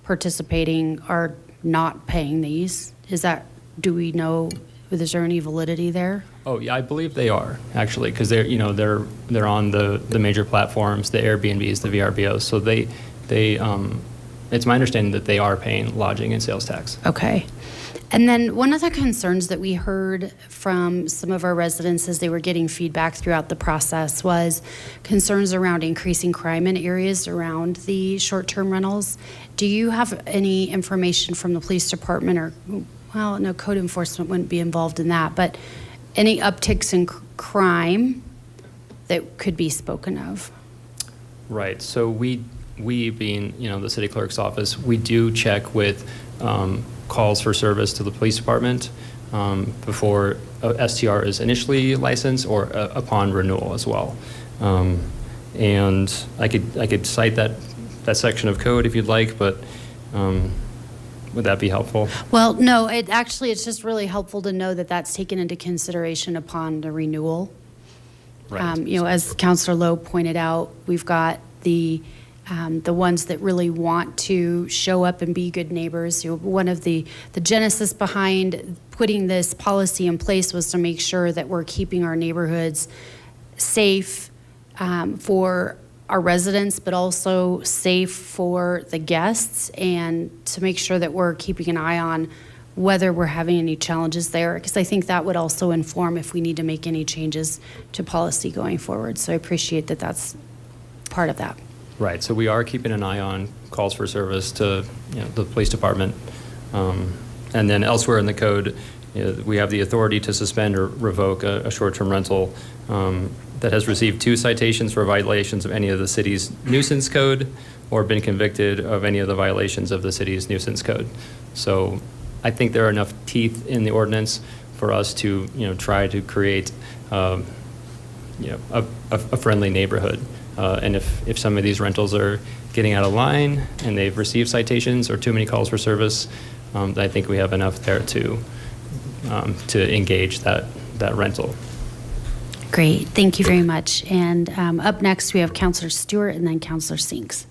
participating are not paying these. Do we know, is there any validity there? Oh yeah, I believe they are actually, because they're on the major platforms, the Airbnbs, the VRBOs. So they it's my understanding that they are paying lodging and sales tax. Okay, and then one of the concerns that we heard from some of our residents as they were getting feedback throughout the process was concerns around increasing crime in areas around the short-term rentals. Do you have any information from the police department, or well, no, code enforcement wouldn't be involved in that, but any upticks in crime that could be spoken of? Right. So we being, the city clerk's office, we do check with calls for service to the police department before a STR is initially licensed or upon renewal as well. And I could cite that section of code if you'd like, but would that be helpful? Well, no, it's just really helpful to know that that's taken into consideration upon the renewal. Right. As Councilor Lowe pointed out, we've got the ones that really want to show up and be good neighbors. One of the genesis behind putting this policy in place was to make sure that we're keeping our neighborhoods safe for our residents, but also safe for the guests, and to make sure that we're keeping an eye on whether we're having any challenges there, because I think that would also inform if we need to make any changes to policy going forward. So I appreciate that that's part of that. Right. So we are keeping an eye on calls for service to the police department. And then elsewhere in the code, we have the authority to suspend or revoke a short-term rental that has received 2 citations for violations of any of the city's nuisance code or been convicted of any of the violations of the city's nuisance code. So I think there are enough teeth in the ordinance for us to try to create a friendly neighborhood. And if some of these rentals are getting out of line and they've received citations or too many calls for service, I think we have enough there to engage that rental. Great, thank you very much. And up next, we have Councilor Stewart and then Councilor Sinks.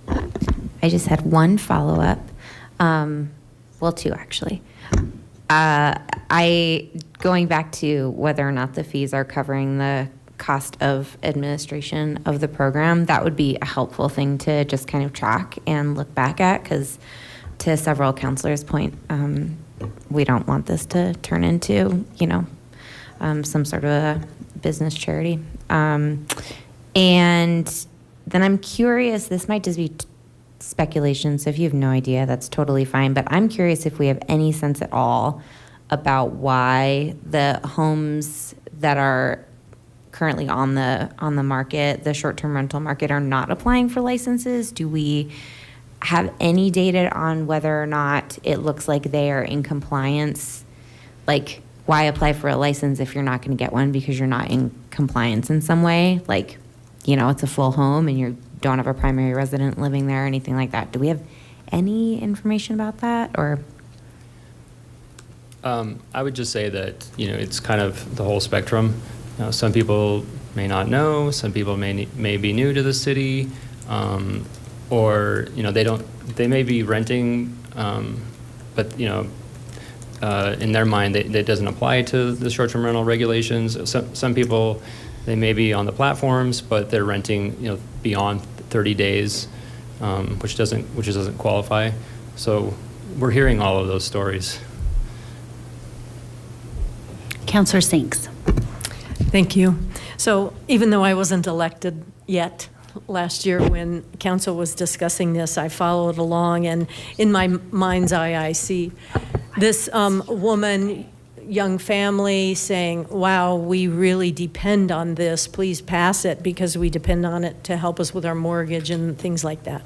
I just had one follow-up. Well, 2 actually. Going back to whether or not the fees are covering the cost of administration of the program, that would be a helpful thing to just kind of track and look back at, because to several counselors' point, we don't want this to turn into, some sort of a business charity. And then I'm curious, this might just be speculation, so if you have no idea, that's totally fine, but I'm curious if we have any sense at all about why the homes that are currently on the market, the short-term rental market, are not applying for licenses. Do we have any data on whether or not it looks like they are in compliance? Like, why apply for a license if you're not going to get one because you're not in compliance in some way? Like, it's a full home and you don't have a primary resident living there or anything like that. Do we have any information about that, or? I would just say that, it's kind of the whole spectrum. Some people may not know, some people may be new to the city, or, they may be renting, but, in their mind, that doesn't apply to the short-term rental regulations. Some people, they may be on the platforms, but they're renting, beyond 30 days, which doesn't qualify. So we're hearing all of those stories. Councilor Sinks. Thank you. So even though I wasn't elected yet last year when council was discussing this, I followed along, and in my mind's eye, I see this woman, young family saying, wow, we really depend on this. Please pass it because we depend on it to help us with our mortgage and things like that.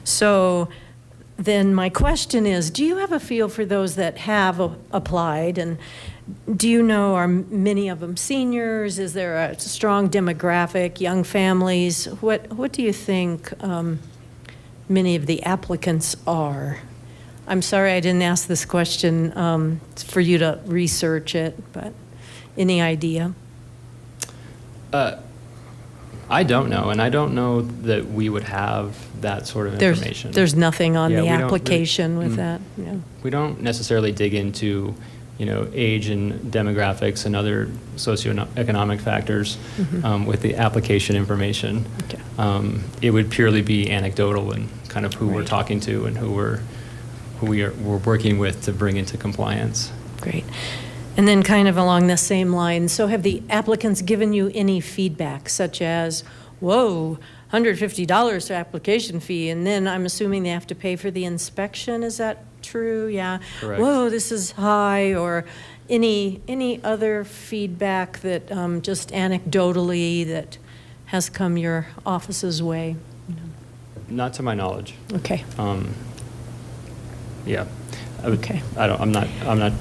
So then my question is, do you have a feel for those that have applied, and do you know, are many of them seniors? Is there a strong demographic, young families? What do you think many of the applicants are? I'm sorry I didn't ask this question for you to research it, but any idea? I don't know, and I don't know that we would have that sort of information. There's nothing on the we don't- application with that? Yeah. We don't necessarily dig into, age and demographics and other socioeconomic factors with the application information. Okay. It would purely be anecdotal and kind of who we're talking to and who we're working with to bring into compliance. Great. And then kind of along the same line, so have the applicants given you any feedback, such as, whoa, $150 for application fee, and then I'm assuming they have to pay for the inspection, is that true? Yeah. Correct. Whoa, this is high, or any other feedback that just anecdotally that has come your office's way? Not to my knowledge. Okay. Yeah. Okay.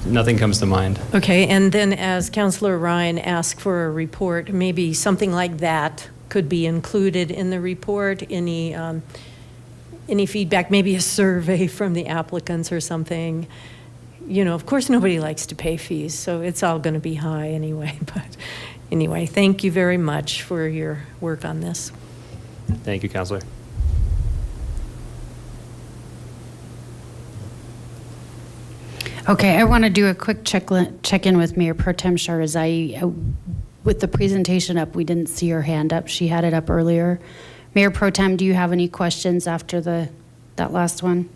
Nothing comes to mind. Okay, and then as Councilor Ryan asked for a report, maybe something like that could be included in the report. Any feedback, maybe a survey from the applicants or something. Of course, nobody likes to pay fees, so it's all going to be high anyway. But anyway, thank you very much for your work on this. Thank you, Councilor. Okay, I want to do a quick check-in with Mayor Pro Tem Sharazai. With the presentation up, we didn't see her hand up. She had it up earlier. Mayor Pro Tem, do you have any questions after that last one?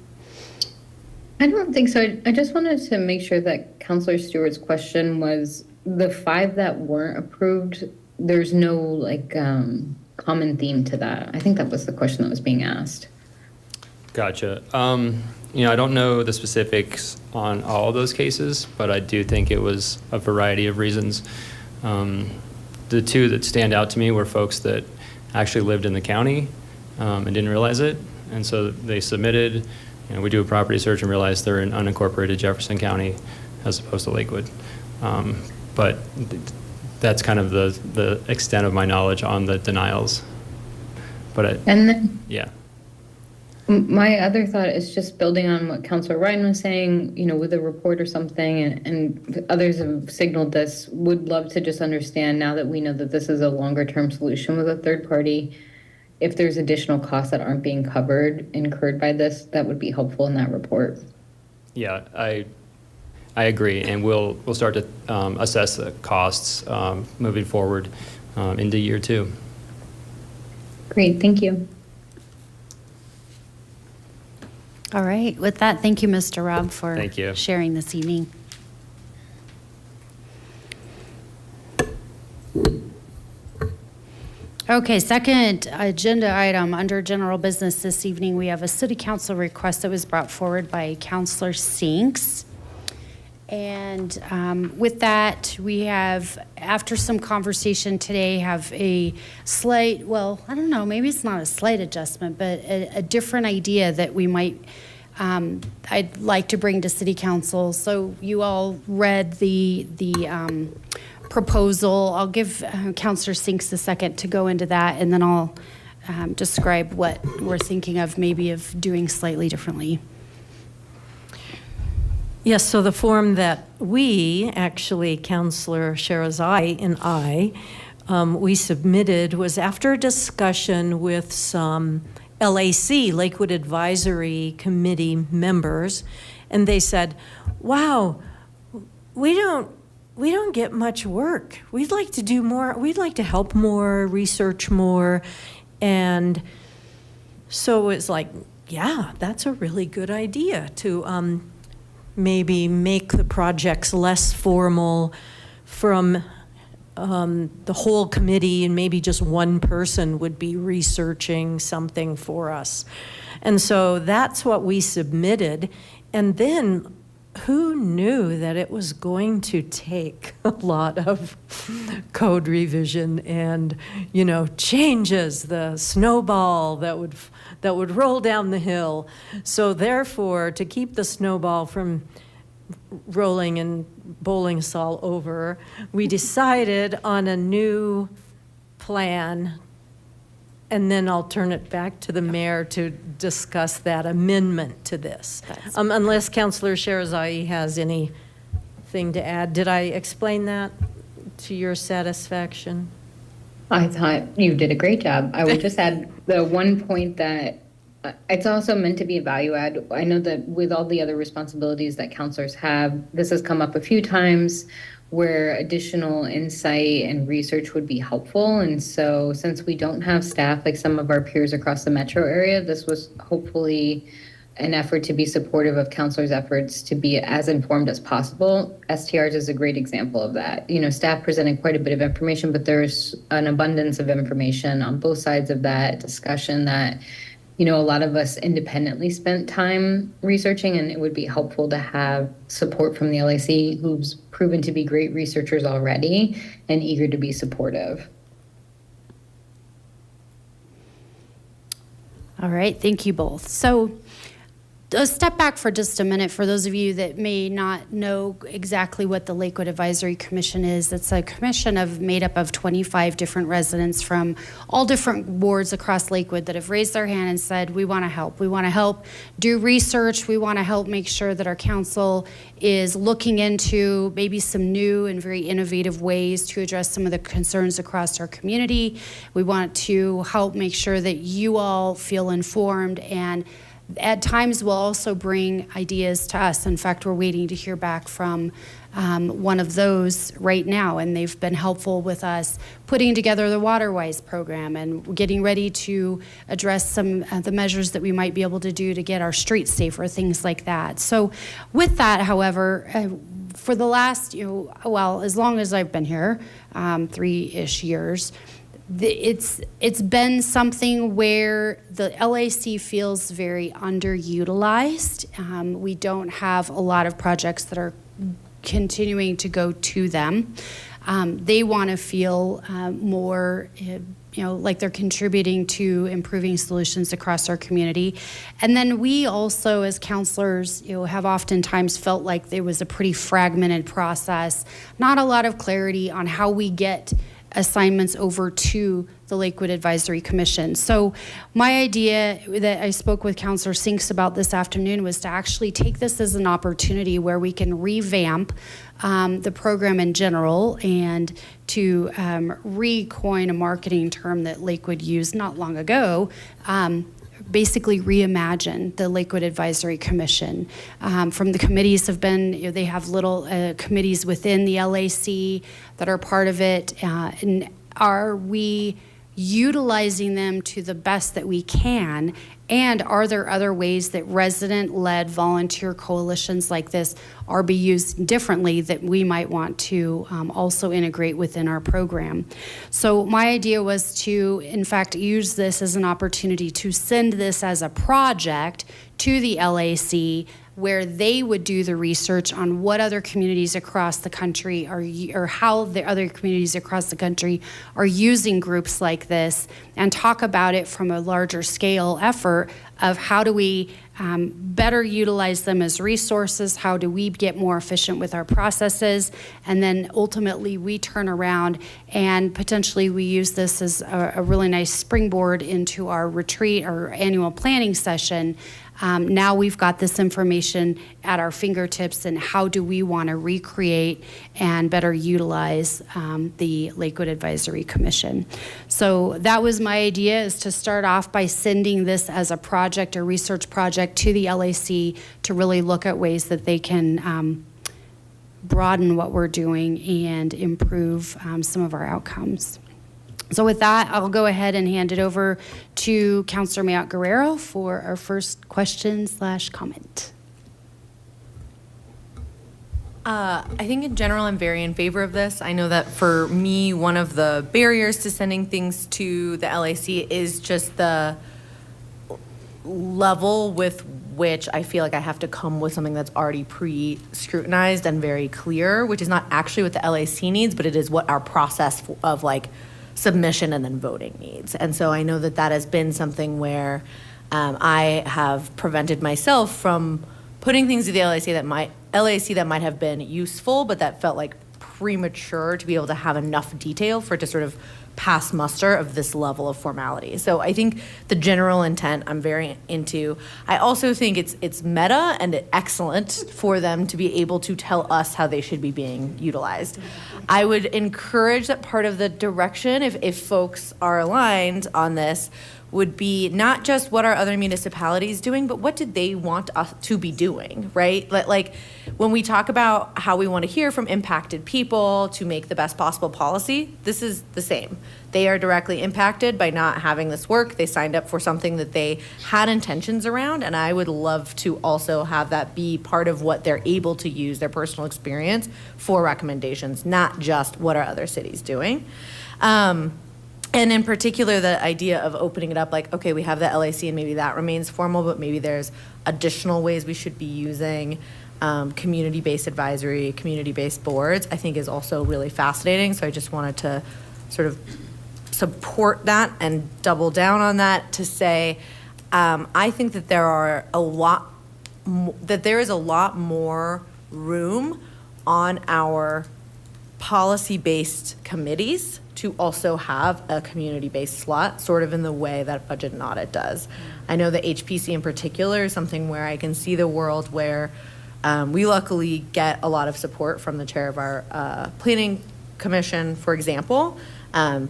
I don't think so. I just wanted to make sure that Councilor Stewart's question was the 5 that weren't approved. There's no common theme to that. I think that was the question that was being asked. Gotcha. I don't know the specifics on all of those cases, but I do think it was a variety of reasons. The 2 that stand out to me were folks that actually lived in the county and didn't realize it. And so they submitted, we do a property search and realize they're in unincorporated Jefferson County as opposed to Lakewood. But that's kind of the extent of my knowledge on the denials. But yeah. My other thought is just building on what Councilor Ryan was saying, with a report or something, and others have signaled this, would love to just understand now that we know that this is a longer term solution with a third party, if there's additional costs that aren't being incurred by this, that would be helpful in that report. Yeah, I agree, and we'll start to assess the costs moving forward into year 2. Great, thank you. All right. With that, thank you, Mr. Robb, for Thank you. sharing this evening. Okay, second agenda item under general business this evening, we have a city council request that was brought forward by Councilor Sinks. And with that, we have, after some conversation today, have a slight, well, I don't know, maybe it's not a slight adjustment, but a different idea that we might, I'd like to bring to City Council. So you all read the proposal. I'll give Councilor Sinks a second to go into that, and then I'll describe what we're thinking of maybe of doing slightly differently. Yes, so the form that we, actually, Councilor Sherazai and I, we submitted was after a discussion with some LAC, Lakewood Advisory Committee members, and they said, wow, we don't get much work. We'd like to do more. We'd like to help more, research more. And so it's like, yeah, that's a really good idea to maybe make the projects less formal from the whole committee, and maybe just one person would be researching something for us. And so that's what we submitted. And then who knew that it was going to take a lot of code revision and, changes, the snowball that would roll down the hill. So therefore, to keep the snowball from rolling and bowling us all over, we decided on a new plan, and then I'll turn it back to the mayor to discuss that amendment to this. Unless Councilor Sherazai has anything to add. Did I explain that to your satisfaction? I thought you did a great job. I would just add the one point that it's also meant to be a value add. I know that with all the other responsibilities that counselors have, this has come up a few times where additional insight and research would be helpful. And so since we don't have staff like some of our peers across the metro area, this was hopefully an effort to be supportive of counselors' efforts to be as informed as possible. STRs is a great example of that. Staff presented quite a bit of information, but there's an abundance of information on both sides of that discussion that a lot of us independently spent time researching, and it would be helpful to have support from the LAC, who's proven to be great researchers already and eager to be supportive. All right, thank you both. So a step back for just a minute for those of you that may not know exactly what the Lakewood Advisory Commission is. It's a commission made up of 25 different residents from all different wards across Lakewood that have raised their hand and said, we want to help. We want to help do research. We want to help make sure that our council is looking into maybe some new and very innovative ways to address some of the concerns across our community. We want to help make sure that you all feel informed, and at times we'll also bring ideas to us. In fact, we're waiting to hear back from one of those right now, and they've been helpful with us putting together the WaterWise program and getting ready to address some of the measures that we might be able to do to get our streets safer, things like that. So with that, however, for the last, as long as I've been here, 3-ish years, it's been something where the LAC feels very underutilized. We don't have a lot of projects that are continuing to go to them. They want to feel more, like they're contributing to improving solutions across our community. And then we also, as counselors, have oftentimes felt like there was a pretty fragmented process, not a lot of clarity on how we get assignments over to the Lakewood Advisory Commission. So my idea that I spoke with Councilor Sinks about this afternoon was to actually take this as an opportunity where we can revamp the program in general and to recoin a marketing term that Lakewood used not long ago, basically reimagine the Lakewood Advisory Commission. From the committees have been, they have little committees within the LAC that are part of it. And are we utilizing them to the best that we can? And are there other ways that resident-led volunteer coalitions like this are be used differently that we might want to also integrate within our program? So my idea was to, in fact, use this as an opportunity to send this as a project to the LAC, where they would do the research on what other communities across the country are, or how the other communities across the country are using groups like this, and talk about it from a larger scale effort of how do we better utilize them as resources, how do we get more efficient with our processes, and then ultimately we turn around and potentially we use this as a really nice springboard into our retreat, our annual planning session. Now we've got this information at our fingertips, and how do we want to recreate and better utilize the Lakewood Advisory Commission. So that was my idea, is to start off by sending this as a project, a research project to the LAC to really look at ways that they can broaden what we're doing and improve some of our outcomes. So with that, I'll go ahead and hand it over to Councilor Mayotte Guerrero for our first question/comment. I think in general, I'm very in favor of this. I know that for me, one of the barriers to sending things to the LAC is just the level with which I feel like I have to come with something that's already pre-scrutinized and very clear, which is not actually what the LAC needs, but it is what our process of submission and then voting needs. And so I know that that has been something where I have prevented myself from putting things to the LAC that might have been useful, but that felt like premature to be able to have enough detail for it to sort of pass muster of this level of formality. So I think the general intent I'm very into. I also think it's meta and excellent for them to be able to tell us how they should be being utilized. I would encourage that part of the direction, if folks are aligned on this, would be not just what are other municipalities doing, but what did they want us to be doing, right? Like when we talk about how we want to hear from impacted people to make the best possible policy, this is the same. They are directly impacted by not having this work. They signed up for something that they had intentions around, and I would love to also have that be part of what they're able to use, their personal experience, for recommendations, not just what are other cities doing. And in particular, the idea of opening it up, like, okay, we have the LAC and maybe that remains formal, but maybe there's additional ways we should be using community-based advisory, community-based boards, I think is also really fascinating. So I just wanted to sort of support that and double down on that to say, I think that there is a lot more room on our policy-based committees to also have a community-based slot, sort of in the way that budget and audit does. I know the HPC in particular is something where I can see the world where we luckily get a lot of support from the chair of our planning commission, for example,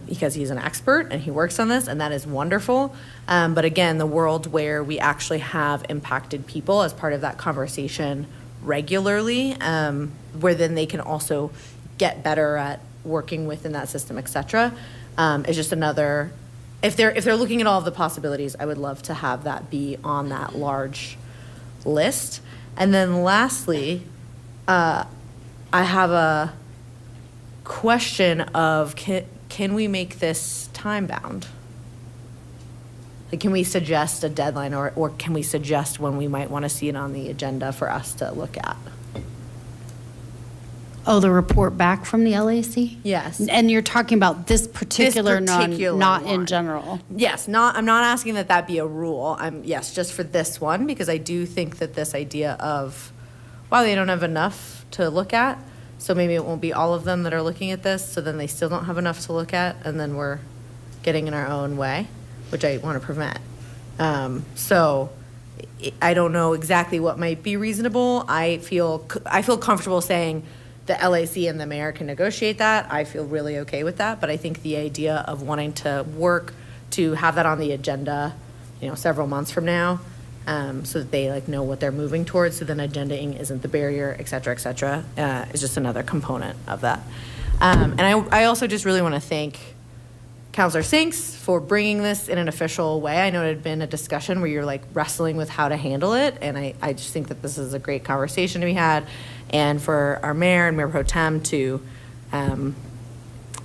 because he's an expert and he works on this, and that is wonderful. But again, the world where we actually have impacted people as part of that conversation regularly, where then they can also get better at working within that system, et cetera, is just another, if they're looking at all of the possibilities, I would love to have that be on that large list. And then lastly, I have a question of, can we make this time-bound? Like, can we suggest a deadline, or can we suggest when we might want to see it on the agenda for us to look at? Oh, the report back from the LAC? Yes. And you're talking about this particular, not one. in general? Yes, I'm not asking that be a rule. Yes, just for this one, because I do think that this idea of, wow, they don't have enough to look at, so maybe it won't be all of them that are looking at this, so then they still don't have enough to look at, and then we're getting in our own way, which I want to prevent. So I don't know exactly what might be reasonable. I feel comfortable saying the LAC and the mayor can negotiate that. I feel really okay with that, but I think the idea of wanting to work to have that on the agenda, several months from now, so that they know what they're moving towards, so then agendaing isn't the barrier, et cetera, is just another component of that. And I also just really want to thank Councilor Sinks for bringing this in an official way. I know it had been a discussion where you're wrestling with how to handle it, and I just think that this is a great conversation to be had, and for our mayor and Mayor Pro Tem to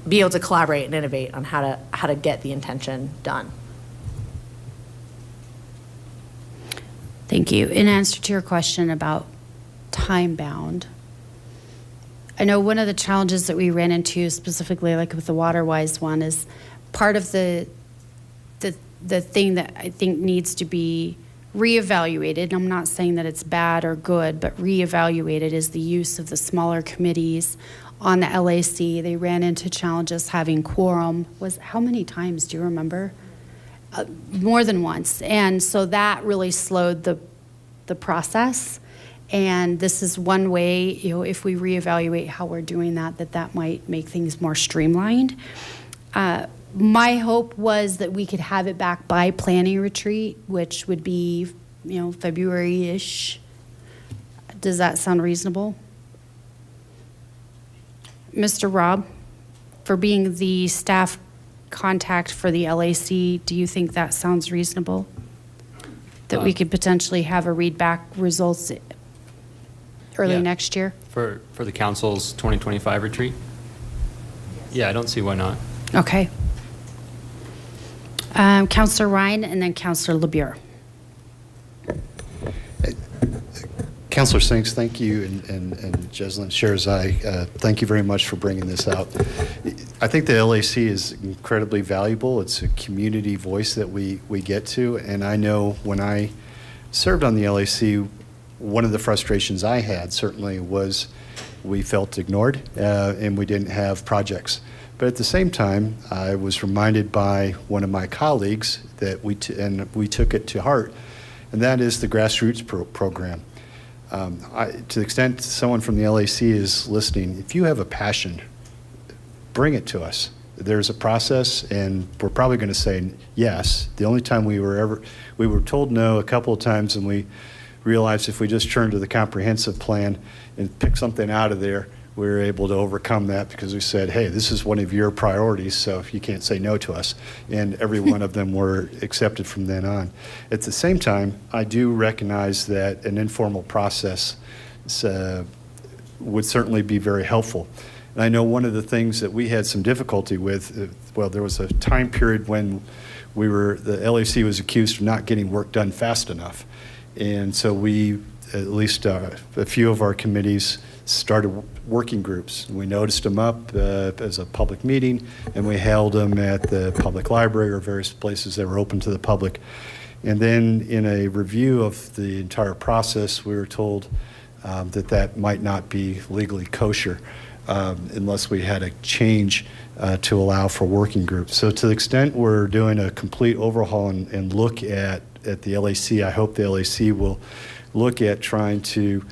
be able to collaborate and innovate on how to get the intention done. Thank you. In answer to your question about time-bound, I know one of the challenges that we ran into specifically, with the WaterWise one, is part of the thing that I think needs to be reevaluated. I'm not saying that it's bad or good, but reevaluated is the use of the smaller committees on the LAC. They ran into challenges having quorum. How many times, do you remember? More than once. And so that really slowed the process. And this is one way, if we reevaluate how we're doing that might make things more streamlined. My hope was that we could have it back by planning retreat, which would be, February-ish. Does that sound reasonable? Mr. Robb, for being the staff contact for the LAC, do you think that sounds reasonable? That we could potentially have a read back results early next year? For the council's 2025 retreat? Yeah, I don't see why not. Okay. Councilor Ryan and then Councilor LeBure. Councilor Sinks, thank you, and Jeslyn Sherzai, thank you very much for bringing this out. I think the LAC is incredibly valuable. It's a community voice that we get to, and I know when I served on the LAC, one of the frustrations I had certainly was we felt ignored and we didn't have projects. But at the same time, I was reminded by one of my colleagues that we took it to heart, and that is the grassroots program. To the extent someone from the LAC is listening, if you have a passion, bring it to us. There's a process, and we're probably going to say yes. The only time we were told no a couple of times, and we realized if we just turned to the comprehensive plan and pick something out of there, we were able to overcome that because we said, hey, this is one of your priorities, so if you can't say no to us. And every one of them were accepted from then on. At the same time, I do recognize that an informal process would certainly be very helpful. And I know one of the things that we had some difficulty with, there was a time period when the LAC was accused of not getting work done fast enough. And so we, at least a few of our committees, started working groups. We noticed them up as a public meeting, and we held them at the public library or various places that were open to the public. And then in a review of the entire process, we were told that that might not be legally kosher unless we had a change to allow for working groups. So to the extent we're doing a complete overhaul and look at the LAC, I hope the LAC will look at trying to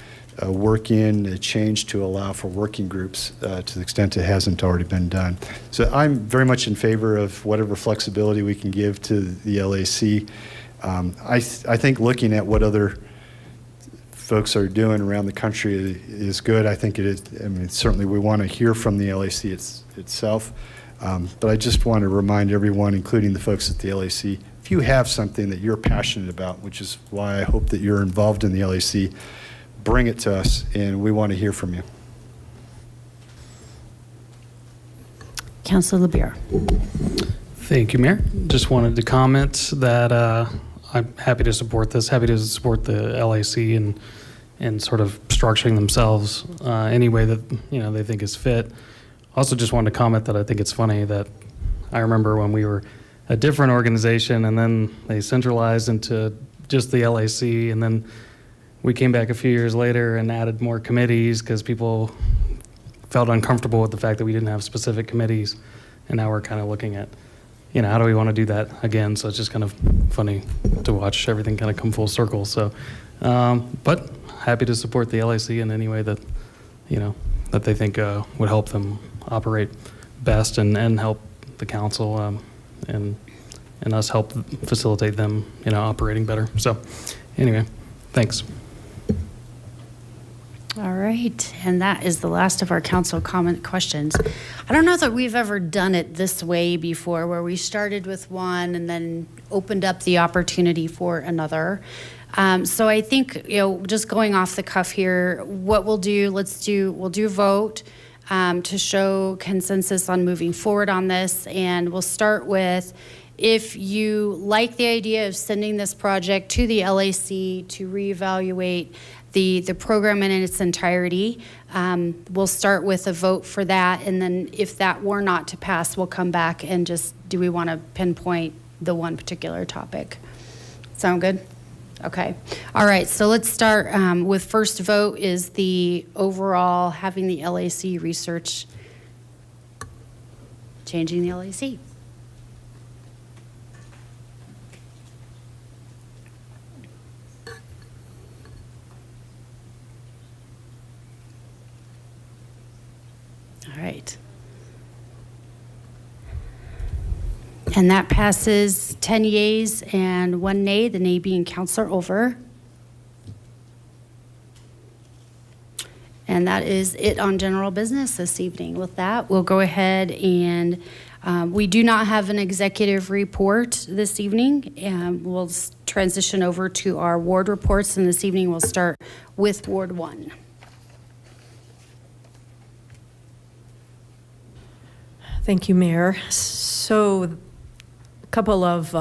work in a change to allow for working groups to the extent it hasn't already been done. So I'm very much in favor of whatever flexibility we can give to the LAC. I think looking at what other folks are doing around the country is good. I think it is. I mean, certainly we want to hear from the LAC itself, but I just want to remind everyone, including the folks at the LAC, if you have something that you're passionate about, which is why I hope that you're involved in the LAC, bring it to us, and we want to hear from you. Councilor LeBeer. Thank you, Mayor. Just wanted to comment that I'm happy to support this, happy to support the LAC and sort of structuring themselves any way that they think is fit. Also just wanted to comment that I think it's funny that I remember when we were a different organization and then they centralized into just the LAC, and then we came back a few years later and added more committees because people felt uncomfortable with the fact that we didn't have specific committees, and now we're kind of looking at how do we want to do that again? So it's just kind of funny to watch everything kind of come full circle. So, but happy to support the LAC in any way that, that they think would help them operate best and help the council and us help facilitate them, operating better. So anyway, thanks. All right, and that is the last of our council comment questions. I don't know that we've ever done it this way before, where we started with one and then opened up the opportunity for another. So I think, just going off the cuff here, what we'll do, we'll do a vote to show consensus on moving forward on this, and we'll start with, if you like the idea of sending this project to the LAC to reevaluate the program in its entirety, we'll start with a vote for that, and then if that were not to pass, we'll come back and just, do we want to pinpoint the one particular topic? Sound good? Okay. All right, so let's start with first vote is the overall having the LAC research, changing the LAC. All right. And that passes 10 yeas and 1 nay, the nay being Councilor Over. And that is it on general business this evening. With that, we'll go ahead and we do not have an executive report this evening. And we'll transition over to our ward reports, and this evening we'll start with Ward 1. Thank you, Mayor. So, a couple of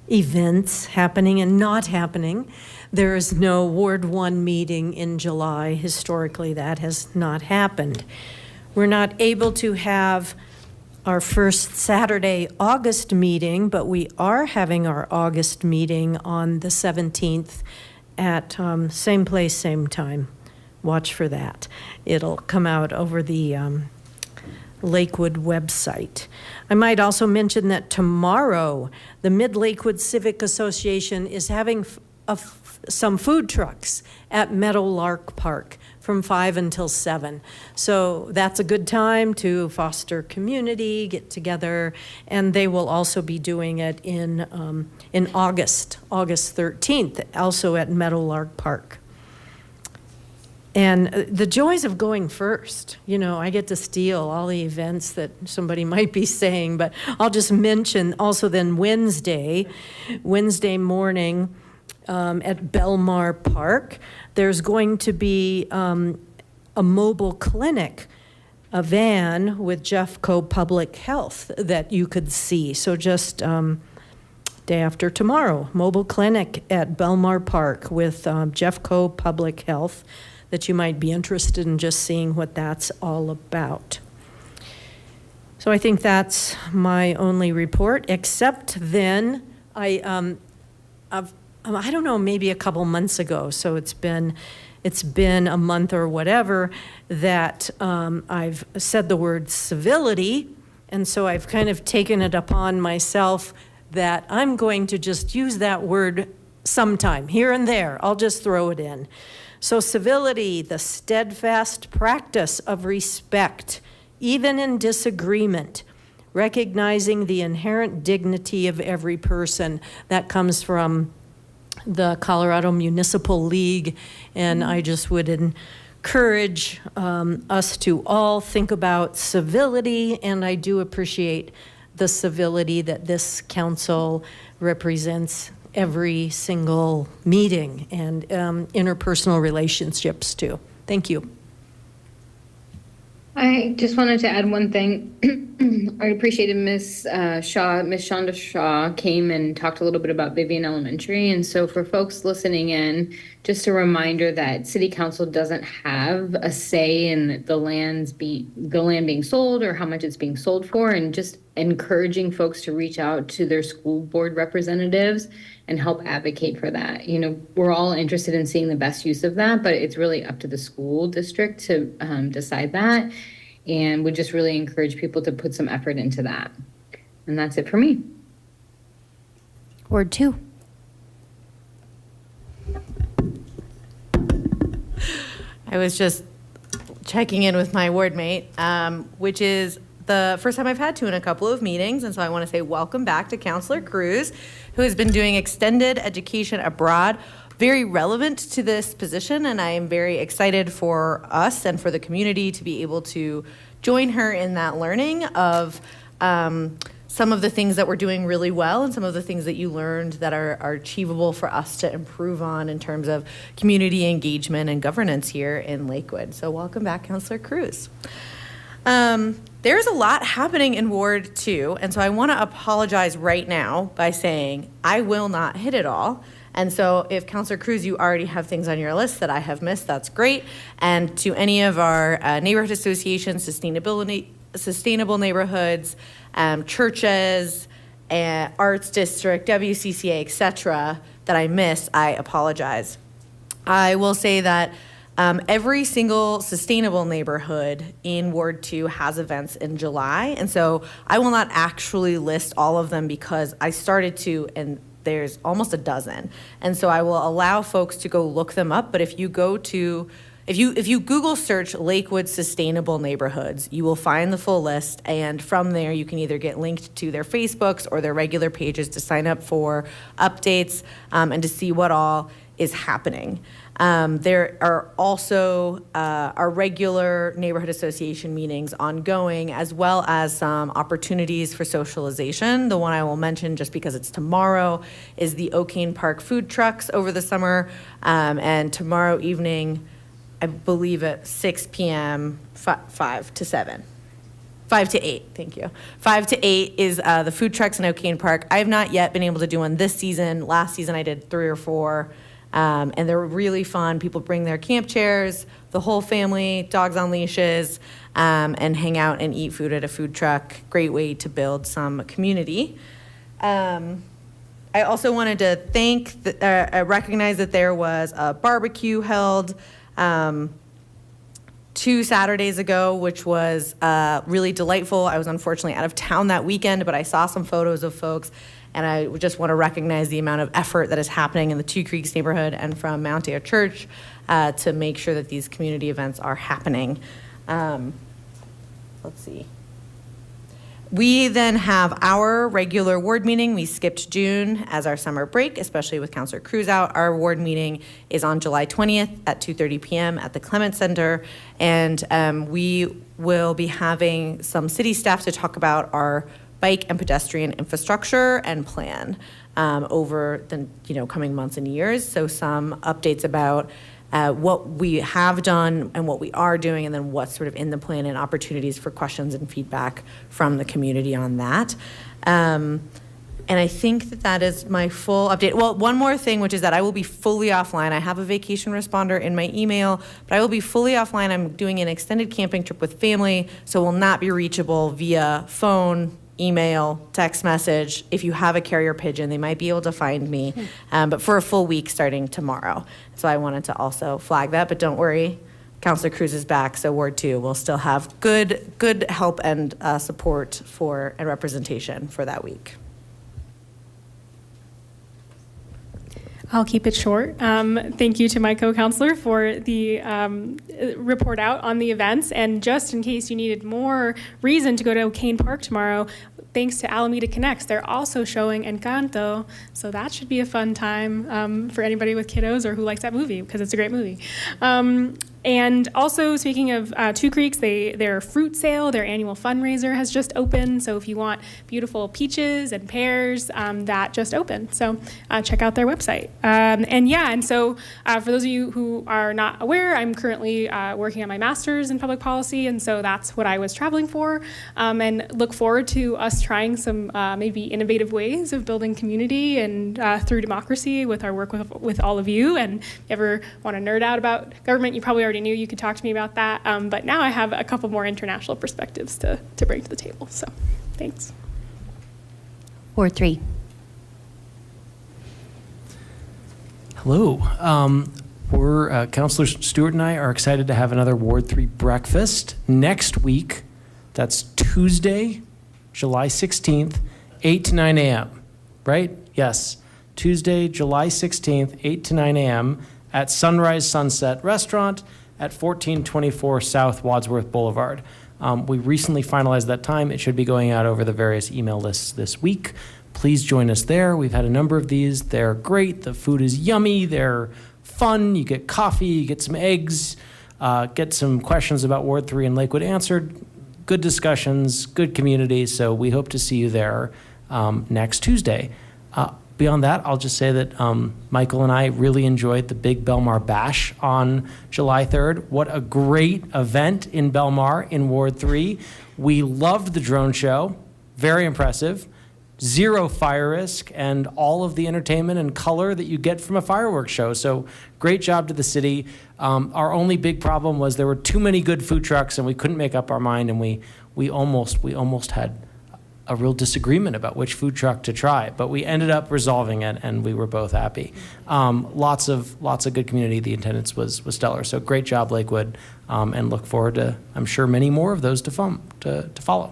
events happening and not happening. There is no Ward 1 meeting in July. Historically, that has not happened. We're not able to have our first Saturday, August meeting, but we are having our August meeting on the 17th at same place, same time. Watch for that. It'll come out over the Lakewood website. I might also mention that tomorrow, the Mid-Lakewood Civic Association is having some food trucks at Meadowlark Park from 5 until 7. So that's a good time to foster community, get together, and they will also be doing it in August 13th, also at Meadowlark Park. And the joys of going first, I get to steal all the events that somebody might be saying, but I'll just mention also then Wednesday morning at Belmar Park, there's going to be a mobile clinic, a van with Jeffco Public Health that you could see. So just day after tomorrow, mobile clinic at Belmar Park with Jeffco Public Health, that you might be interested in just seeing what that's all about. So I think that's my only report, except then I don't know, maybe a couple months ago, so it's been a month or whatever, that I've said the word civility, and so I've kind of taken it upon myself that I'm going to just use that word sometime, here and there. I'll just throw it in. So civility, the steadfast practice of respect, even in disagreement, recognizing the inherent dignity of every person. That comes from the Colorado Municipal League, and I just would encourage us to all think about civility, and I do appreciate the civility that this council represents every single meeting, and interpersonal relationships too. Thank you. I just wanted to add one thing. I appreciated Miss Shonda Shaw came and talked a little bit about Vivian Elementary. And so for folks listening in, just a reminder that City Council doesn't have a say in the land being sold or how much it's being sold for, and just encouraging folks to reach out to their school board representatives and help advocate for that. You know, we're all interested in seeing the best use of that, but it's really up to the school district to decide that. And would just really encourage people to put some effort into that. And that's it for me. Ward 2. I was just checking in with my ward mate, which is the first time I've had to in a couple of meetings. And so I want to say welcome back to Counselor Cruz, who has been doing extended education abroad, very relevant to this position. And I am very excited for us and for the community to be able to join her in that learning of some of the things that we're doing really well and some of the things that you learned that are achievable for us to improve on in terms of community engagement and governance here in Lakewood. So welcome back, Counselor Cruz. There's a lot happening in Ward 2, and so I want to apologize right now by saying I will not hit it all. And so if Counselor Cruz, you already have things on your list that I have missed, that's great. And to any of our neighborhood associations, sustainable neighborhoods, churches, arts district, WCCA, et cetera, that I missed, I apologize. I will say that every single sustainable neighborhood in Ward 2 has events in July. And so I will not actually list all of them because I started to, and there's almost a dozen. And so I will allow folks to go look them up. But if you go to, if you Google search Lakewood Sustainable Neighborhoods, you will find the full list. And from there, you can either get linked to their Facebooks or their regular pages to sign up for updates and to see what all is happening. There are also our regular neighborhood association meetings ongoing, as well as some opportunities for socialization. The one I will mention, just because it's tomorrow, is the O'Kane Park food trucks over the summer. And tomorrow evening, I believe at 6 p.m., 5 to 7. 5 to 8, thank you. 5 to 8 is the food trucks in O'Kane Park. I have not yet been able to do one this season. Last season I did 3 or 4. And they're really fun. People bring their camp chairs, the whole family, dogs on leashes, and hang out and eat food at a food truck. Great way to build some community. I also wanted to recognize that there was a barbecue held 2 Saturdays ago, which was really delightful. I was unfortunately out of town that weekend, but I saw some photos of folks. And I just want to recognize the amount of effort that is happening in the Two Creeks neighborhood and from Mount Air Church to make sure that these community events are happening. Let's see. We then have our regular ward meeting. We skipped June as our summer break, especially with Counselor Cruz out. Our ward meeting is on July 20th at 2:30 p.m. at the Clement Center. And we will be having some city staff to talk about our bike and pedestrian infrastructure and plan over the coming months and years. So some updates about what we have done and what we are doing, and then what's sort of in the plan and opportunities for questions and feedback from the community on that. And I think that is my full update. Well, one more thing, which is that I will be fully offline. I have a vacation responder in my email, but I will be fully offline. I'm doing an extended camping trip with family, so will not be reachable via phone, email, text message. If you have a carrier pigeon, they might be able to find me, but for a full week starting tomorrow. So I wanted to also flag that, but don't worry, Councilor Cruz is back, so Ward 2 will still have good help and support for and representation for that week. I'll keep it short. Thank you to my co-counselor for the report out on the events. And just in case you needed more reason to go to O'Kane Park tomorrow, thanks to Alameda Connects, they're also showing Encanto. So that should be a fun time for anybody with kiddos or who likes that movie, because it's a great movie. And also, speaking of Two Creeks, their fruit sale, their annual fundraiser has just opened. So if you want beautiful peaches and pears, that just opened. So check out their website. And so for those of you who are not aware, I'm currently working on my master's in public policy. And so that's what I was traveling for. And look forward to us trying some maybe innovative ways of building community and through democracy with our work with all of you. And if you ever want to nerd out about government, you probably already knew you could talk to me about that, but now I have a couple more international perspectives to bring to the table, so thanks. Ward 3. Hello. Councilor Stewart and I are excited to have another Ward 3 breakfast next week. That's Tuesday, July 16th, 8 to 9 a.m., right? Yes. Tuesday, July 16th, 8 to 9 a.m. at Sunrise Sunset Restaurant at 1424 South Wadsworth Boulevard. We recently finalized that time. It should be going out over the various email lists this week. Please join us there. We've had a number of these. They're great. The food is yummy. They're fun. You get coffee, you get some eggs, get some questions about Ward 3 and Lakewood answered. Good discussions, good community. So we hope to see you there next Tuesday. Beyond that, I'll just say that Michael and I really enjoyed the Big Belmar Bash on July 3rd. What a great event in Belmar in Ward 3. We loved the drone show. Very impressive. Zero fire risk and all of the entertainment and color that you get from a fireworks show. So great job to the city. Our only big problem was there were too many good food trucks and we couldn't make up our mind, and we almost had a real disagreement about which food truck to try, but we ended up resolving it, and we were both happy. Lots of good community. The attendance was stellar. So great job, Lakewood, and look forward to, I'm sure, many more of those to follow.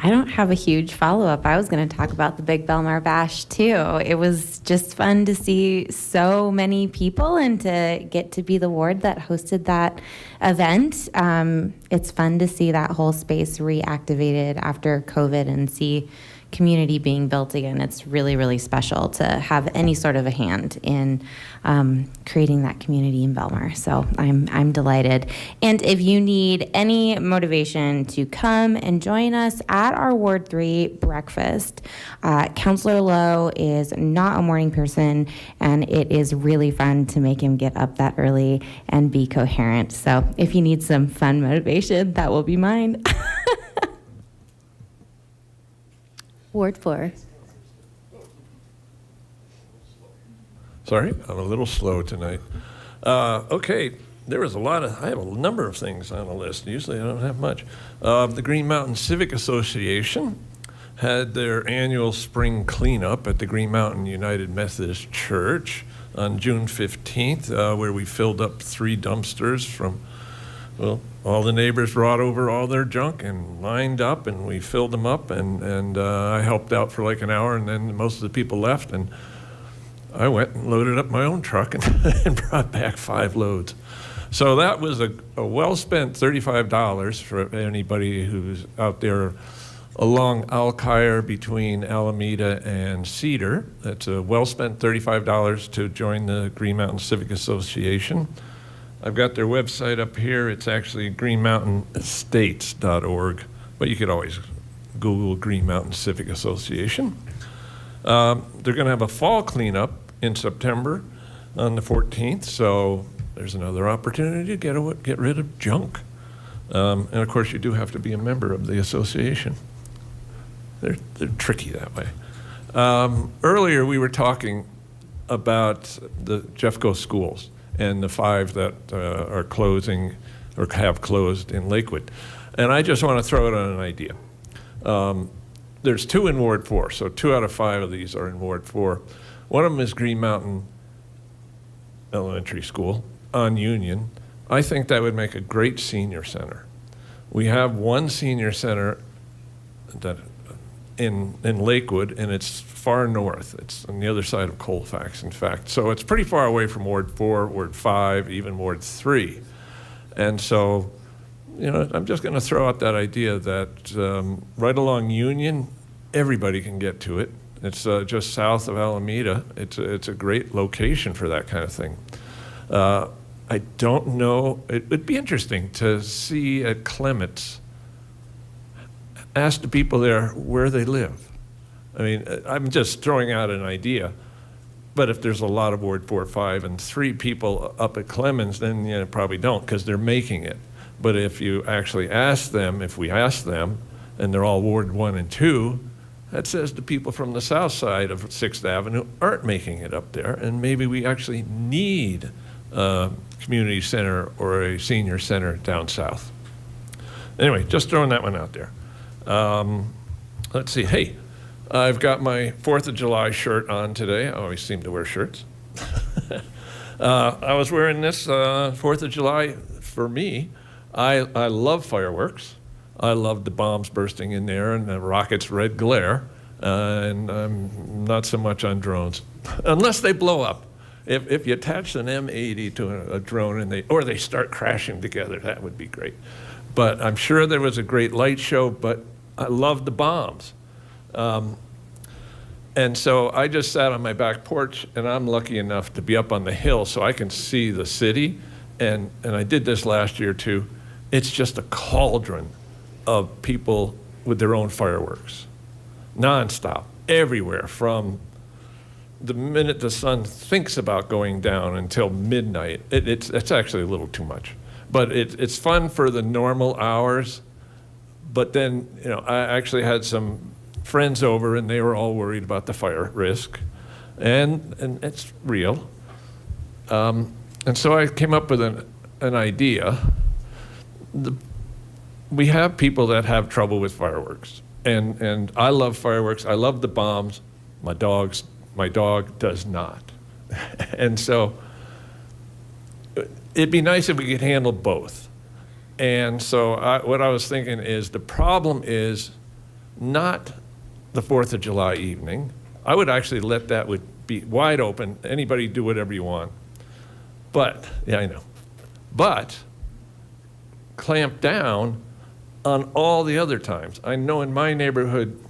I don't have a huge follow-up. I was going to talk about the Big Belmar Bash, too. It was just fun to see so many people and to get to be the ward that hosted that event. It's fun to see that whole space reactivated after COVID and see community being built again. It's really, really special to have any sort of a hand in creating that community in Belmar. So I'm delighted. And if you need any motivation to come and join us at our Ward 3 breakfast, Councilor Lowe is not a morning person, and it is really fun to make him get up that early and be coherent. So if you need some fun motivation, that will be mine. Ward 4. Sorry, I'm a little slow tonight. Okay, there was I have a number of things on the list. Usually I don't have much. The Green Mountain Civic Association had their annual spring cleanup at the Green Mountain United Methodist Church on June 15th, where we filled up 3 dumpsters from, all the neighbors brought over all their junk and lined up, and we filled them up, and I helped out for like an hour, and then most of the people left, and I went and loaded up my own truck and brought back 5 loads. So that was a well-spent $35 for anybody who's out there along Alkire between Alameda and Cedar. That's a well-spent $35 to join the Green Mountain Civic Association. I've got their website up here. It's actually greenmountainestates.org, but you could always Google Green Mountain Civic Association. They're going to have a fall cleanup in September on the 14th, so there's another opportunity to get rid of junk. And of course, you do have to be a member of the association. They're tricky that way. Earlier, we were talking about the Jeffco schools and the 5 that are closing or have closed in Lakewood. And I just want to throw it on an idea. There's 2 in Ward 4, so 2 out of 5 of these are in Ward 4. One of them is Green Mountain Elementary School on Union. I think that would make a great senior center. We have one senior center that in Lakewood, and it's far north. It's on the other side of Colfax, in fact. So it's pretty far away from Ward 4, Ward 5, even Ward 3. And so, you know, I'm just going to throw out that idea that right along Union, everybody can get to it. It's just south of Alameda. It's a great location for that kind of thing. I don't know. It would be interesting to see at Clements, ask the people there where they live. I mean, I'm just throwing out an idea. But if there's a lot of Ward 4, 5, and 3 people up at Clemens, then you probably don't, because they're making it. But if you actually ask them, if we ask them, and they're all Ward 1 and 2, that says the people from the south side of 6th Avenue aren't making it up there, and maybe we actually need a community center or a senior center down south. Anyway, just throwing that one out there. Let's see. Hey, I've got my 4th of July shirt on today. I always seem to wear shirts. I was wearing this 4th of July for me. I love fireworks. I love the bombs bursting in there and the rockets' red glare. And I'm not so much on drones, unless they blow up. If you attach an M80 to a drone and they start crashing together, that would be great. But I'm sure there was a great light show, but I love the bombs. And so I just sat on my back porch, and I'm lucky enough to be up on the hill so I can see the city. And I did this last year too. It's just a cauldron of people with their own fireworks, nonstop, everywhere, from the minute the sun thinks about going down until midnight. It's actually a little too much. But it's fun for the normal hours. But then, you know, I actually had some friends over, and they were all worried about the fire risk. And it's real. And so I came up with an idea. We have people that have trouble with fireworks. And I love fireworks. I love the bombs. My dog does not. And so it'd be nice if we could handle both. And so what I was thinking is the problem is not the 4th of July evening. I would actually let that would be wide open. Anybody do whatever you want. But, yeah, I know. But clamp down on all the other times. I know in my neighborhood,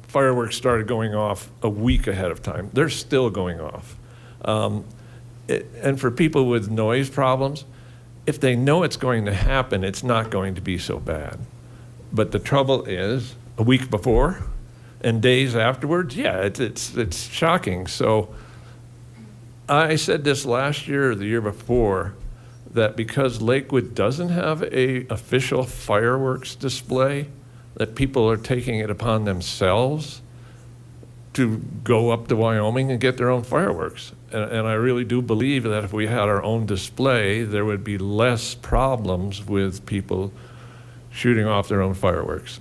fireworks started going off a week ahead of time. They're still going off. And for people with noise problems, if they know it's going to happen, it's not going to be so bad. But the trouble is, a week before and days afterwards, yeah, it's shocking. So I said this last year or the year before, that because Lakewood doesn't have a official fireworks display, that people are taking it upon themselves to go up to Wyoming and get their own fireworks. And I really do believe that if we had our own display, there would be less problems with people shooting off their own fireworks.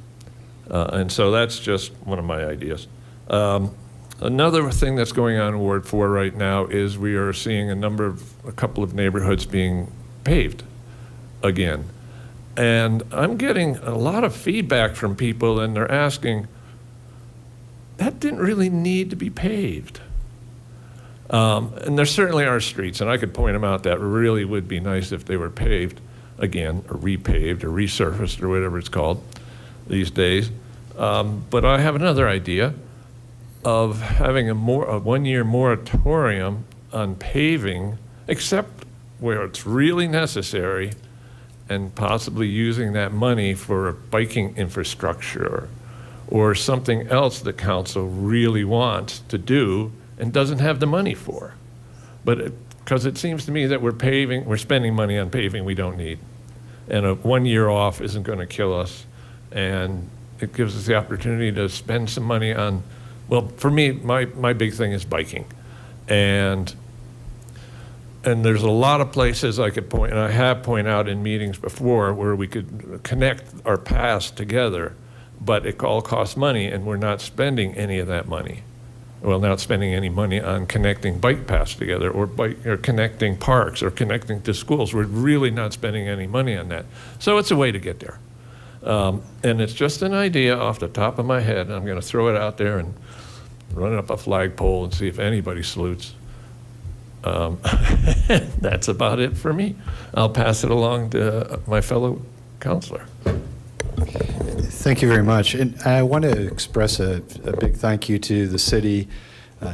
And so that's just one of my ideas. Another thing that's going on in Ward 4 right now is we are seeing a couple of neighborhoods being paved again. And I'm getting a lot of feedback from people, and they're asking, that didn't really need to be paved. And there certainly are streets, and I could point them out that really would be nice if they were paved again, or repaved, or resurfaced, or whatever it's called these days. But I have another idea of having a 1-year moratorium on paving, except where it's really necessary, and possibly using that money for biking infrastructure or something else the council really wants to do and doesn't have the money for. But because it seems to me that we're spending money on paving we don't need. And a 1 year off isn't going to kill us. And it gives us the opportunity to spend some money on, well, for me, my big thing is biking. And And there's a lot of places I could point, and I have pointed out in meetings before, where we could connect our paths together, but it all costs money, and we're not spending any of that money. Well, not spending any money on connecting bike paths together, or connecting parks, or connecting to schools. We're really not spending any money on that. So it's a way to get there. And it's just an idea off the top of my head. I'm going to throw it out there and run it up a flagpole and see if anybody salutes. That's about it for me. I'll pass it along to my fellow counselor. Thank you very much. And I want to express a big thank you to the city,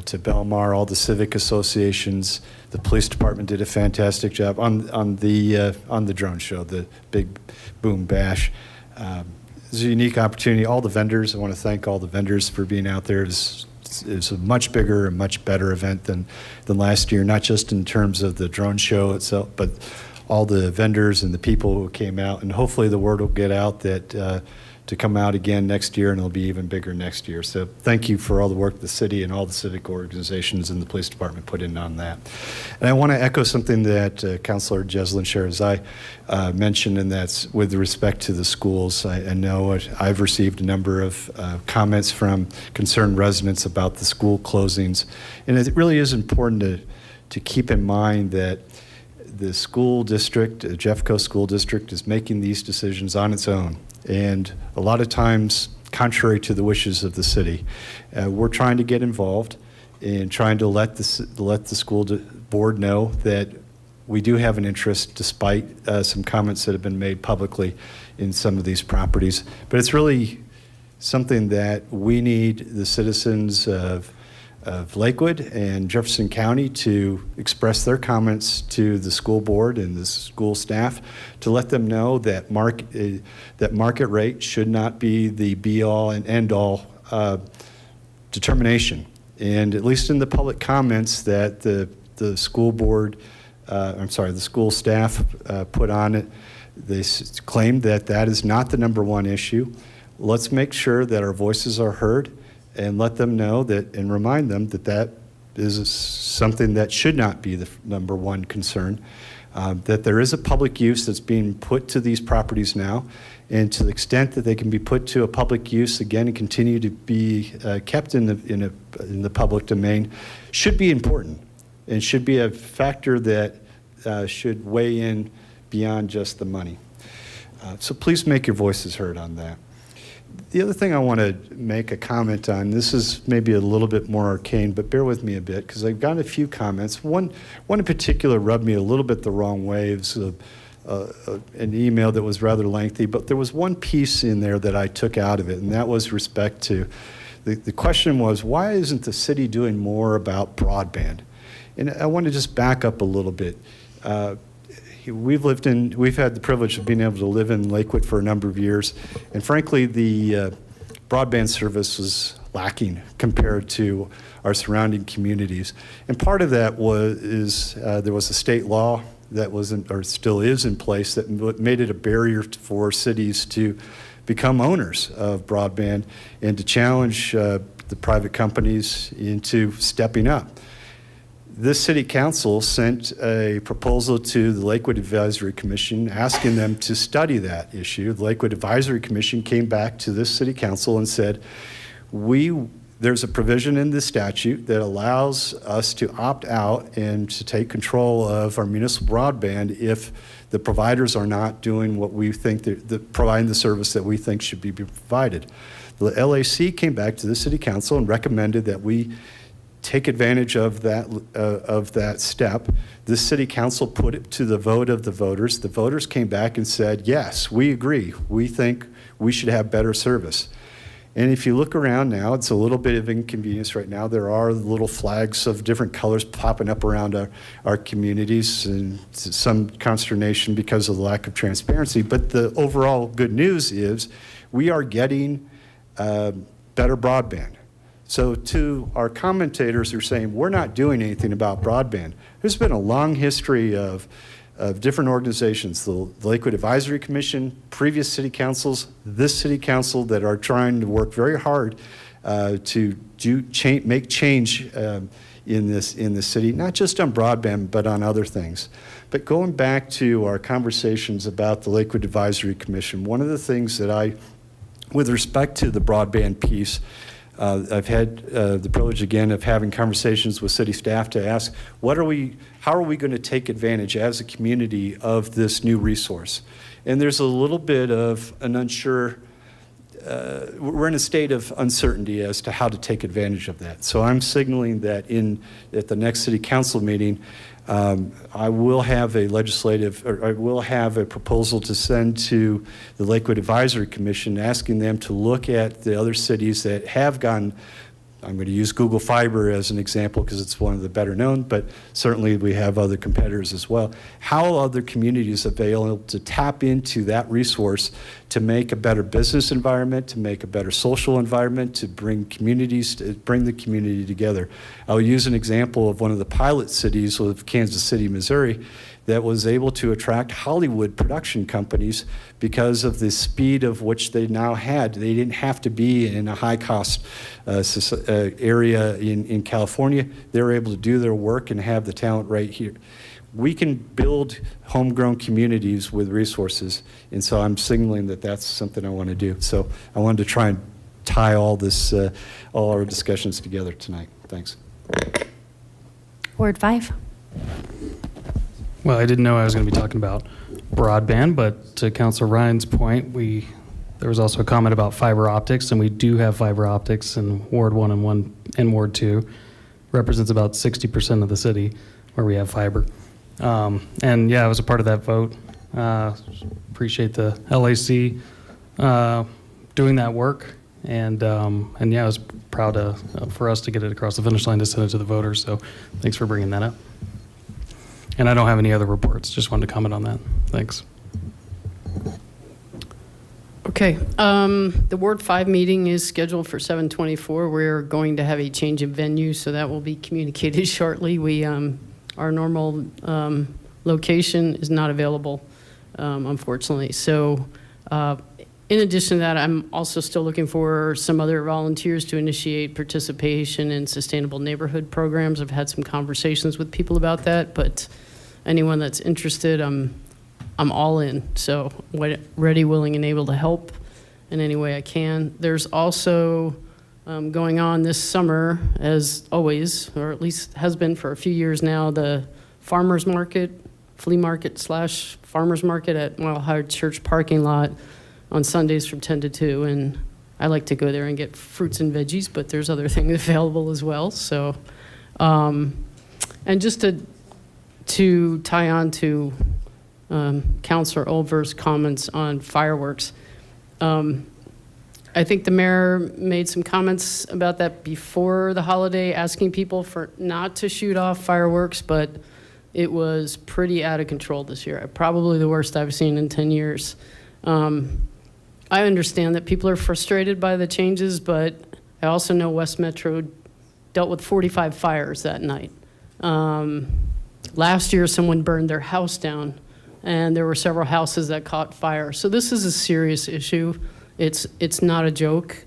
to Belmar, all the civic associations. The police department did a fantastic job on the drone show, the Big Boom Bash. It's a unique opportunity. All the vendors, I want to thank all the vendors for being out there. It's a much bigger and much better event than last year, not just in terms of the drone show itself, but all the vendors and the people who came out. And hopefully the word will get out that to come out again next year, and it'll be even bigger next year. So thank you for all the work the city and all the civic organizations and the police department put in on that. And I want to echo something that Councilor Jeslyn shares. I mentioned, and that's with respect to the schools. I know I've received a number of comments from concerned residents about the school closings. And it really is important to keep in mind that the school district, Jeffco School District, is making these decisions on its own. And a lot of times, contrary to the wishes of the city, we're trying to get involved in trying to let the school board know that we do have an interest, despite some comments that have been made publicly in some of these properties. But it's really something that we need the citizens of Lakewood and Jefferson County to express their comments to the school board and the school staff, to let them know that market rate should not be the be-all and end-all determination. And at least in the public comments that the school board, the school staff put on it, they claimed that that is not the number one issue. Let's make sure that our voices are heard, and let them know that, and remind them that that is something that should not be the number one concern, that there is a public use that's being put to these properties now, and to the extent that they can be put to a public use again and continue to be kept in the public domain, should be important, and should be a factor that should weigh in beyond just the money. So please make your voices heard on that. The other thing I want to make a comment on, this is maybe a little bit more arcane, but bear with me a bit, because I've gotten a few comments. One in particular rubbed me a little bit the wrong way. It was an email that was rather lengthy, but there was one piece in there that I took out of it, and that was respect to, the question was, why isn't the city doing more about broadband? And I want to just back up a little bit. We've had the privilege of being able to live in Lakewood for a number of years, and frankly, the broadband service was lacking compared to our surrounding communities. And part of that was there was a state law that wasn't, or still is in place, that made it a barrier for cities to become owners of broadband and to challenge the private companies into stepping up. This city council sent a proposal to the Lakewood Advisory Commission asking them to study that issue. The Lakewood Advisory Commission came back to this city council and said, there's a provision in the statute that allows us to opt out and to take control of our municipal broadband if the providers are not doing what we think, providing the service that we think should be provided. The LAC came back to the city council and recommended that we take advantage of that step. The city council put it to the vote of the voters. The voters came back and said, yes, we agree. We think we should have better service. And if you look around now, it's a little bit of inconvenience right now. There are little flags of different colors popping up around our communities, and some consternation because of the lack of transparency. But the overall good news is we are getting better broadband. So to our commentators who are saying we're not doing anything about broadband, there's been a long history of different organizations, the Lakewood Advisory Commission, previous city councils, this city council, that are trying to work very hard to make change in this city, not just on broadband, but on other things. But going back to our conversations about the Lakewood Advisory Commission, one of the things that with respect to the broadband piece, I've had the privilege again of having conversations with city staff to ask, how are we going to take advantage as a community of this new resource? And there's a little bit of an unsure, we're in a state of uncertainty as to how to take advantage of that. So I'm signaling that at the next city council meeting, I will have a proposal to send to the Lakewood Advisory Commission asking them to look at the other cities that have gone. I'm going to use Google Fiber as an example because it's one of the better known, but certainly we have other competitors as well. How other communities have been able to tap into that resource to make a better business environment, to make a better social environment, to bring the community together. I'll use an example of one of the pilot cities of Kansas City, Missouri, that was able to attract Hollywood production companies because of the speed of which they now had. They didn't have to be in a high-cost area in California. They were able to do their work and have the talent right here. We can build homegrown communities with resources, and so I'm signaling that that's something I want to do. So I wanted to try and tie all our discussions together tonight. Thanks. Ward 5. Well, I didn't know I was going to be talking about broadband, but to Councilor Ryan's point, there was also a comment about fiber optics, and we do have fiber optics in Ward 1 and Ward 2. Represents about 60% of the city where we have fiber. And yeah, I was a part of that vote. Appreciate the LAC doing that work, and yeah, I was proud for us to get it across the finish line to send it to the voters. So thanks for bringing that up. And I don't have any other reports. Just wanted to comment on that. Thanks. Okay. The Ward 5 meeting is scheduled for 7/24. We're going to have a change in venue, so that will be communicated shortly. Our normal location is not available, unfortunately. So in addition to that, I'm also still looking for some other volunteers to initiate participation in sustainable neighborhood programs. I've had some conversations with people about that, but anyone that's interested, I'm all in. So ready, willing, and able to help in any way I can. There's also going on this summer, as always, or at least has been for a few years now, the farmers market, flea market / farmers market at Mile High Church parking lot on Sundays from 10 to 2. And I like to go there and get fruits and veggies, but there's other things available as well. So, and just to tie on to Councilor Olver's comments on fireworks, I think the mayor made some comments about that before the holiday, asking people not to shoot off fireworks, but it was pretty out of control this year. Probably the worst I've seen in 10 years. I understand that people are frustrated by the changes, but I also know West Metro dealt with 45 fires that night. Last year, someone burned their house down, and there were several houses that caught fire. So this is a serious issue. It's not a joke.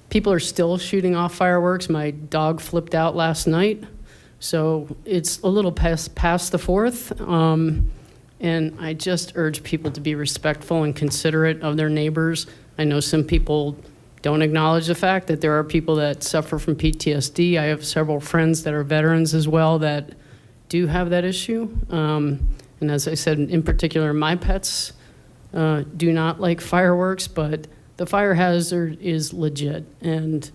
People are still shooting off fireworks. My dog flipped out last night, so it's a little past the 4th. And I just urge people to be respectful and considerate of their neighbors. I know some people don't acknowledge the fact that there are people that suffer from PTSD. I have several friends that are veterans as well that do have that issue. And as I said, in particular, my pets do not like fireworks, but the fire hazard is legit. And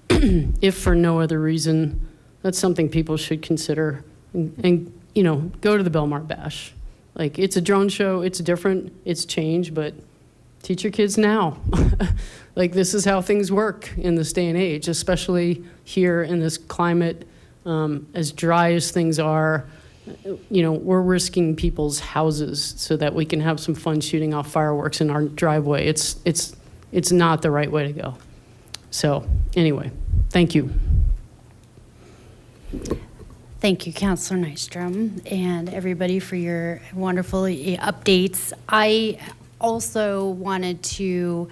if for no other reason, that's something people should consider and go to the Belmar Bash. Like, it's a drone show, it's different, it's changed, but teach your kids now. Like, this is how things work in this day and age, especially here in this climate, as dry as things are. We're risking people's houses so that we can have some fun shooting off fireworks in our driveway. It's not the right way to go. So anyway, thank you. Thank you, Councilor Nystrom, and everybody for your wonderful updates. I also wanted to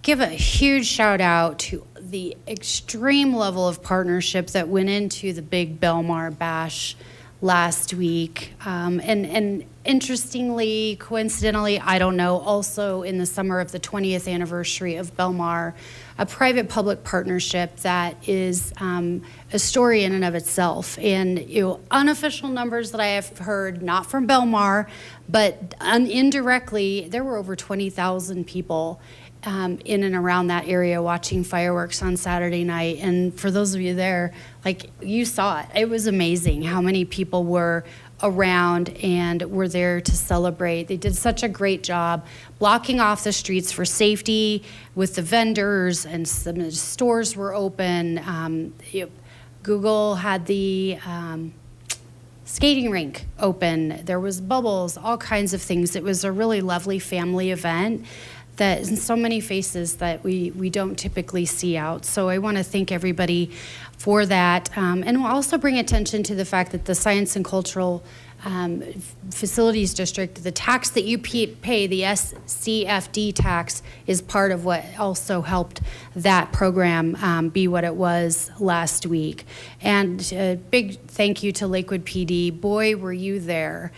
give a huge shout out to the extreme level of partnership that went into the big Belmar Bash last week. And interestingly, coincidentally, I don't know, also in the summer of the 20th anniversary of Belmar, a private-public partnership that is a story in and of itself. And unofficial numbers that I have heard, not from Belmar, but indirectly, there were over 20,000 people in and around that area watching fireworks on Saturday night. And for those of you there, like, you saw it. It was amazing how many people were around and were there to celebrate. They did such a great job blocking off the streets for safety with the vendors, and some stores were open. Google had the skating rink open. There was bubbles, all kinds of things. It was a really lovely family event that so many faces that we don't typically see out. So I want to thank everybody for that. And we'll also bring attention to the fact that the Science and Cultural Facilities District, the tax that you pay, the SCFD tax, is part of what also helped that program be what it was last week. And a big thank you to Lakewood PD. Boy, were you there.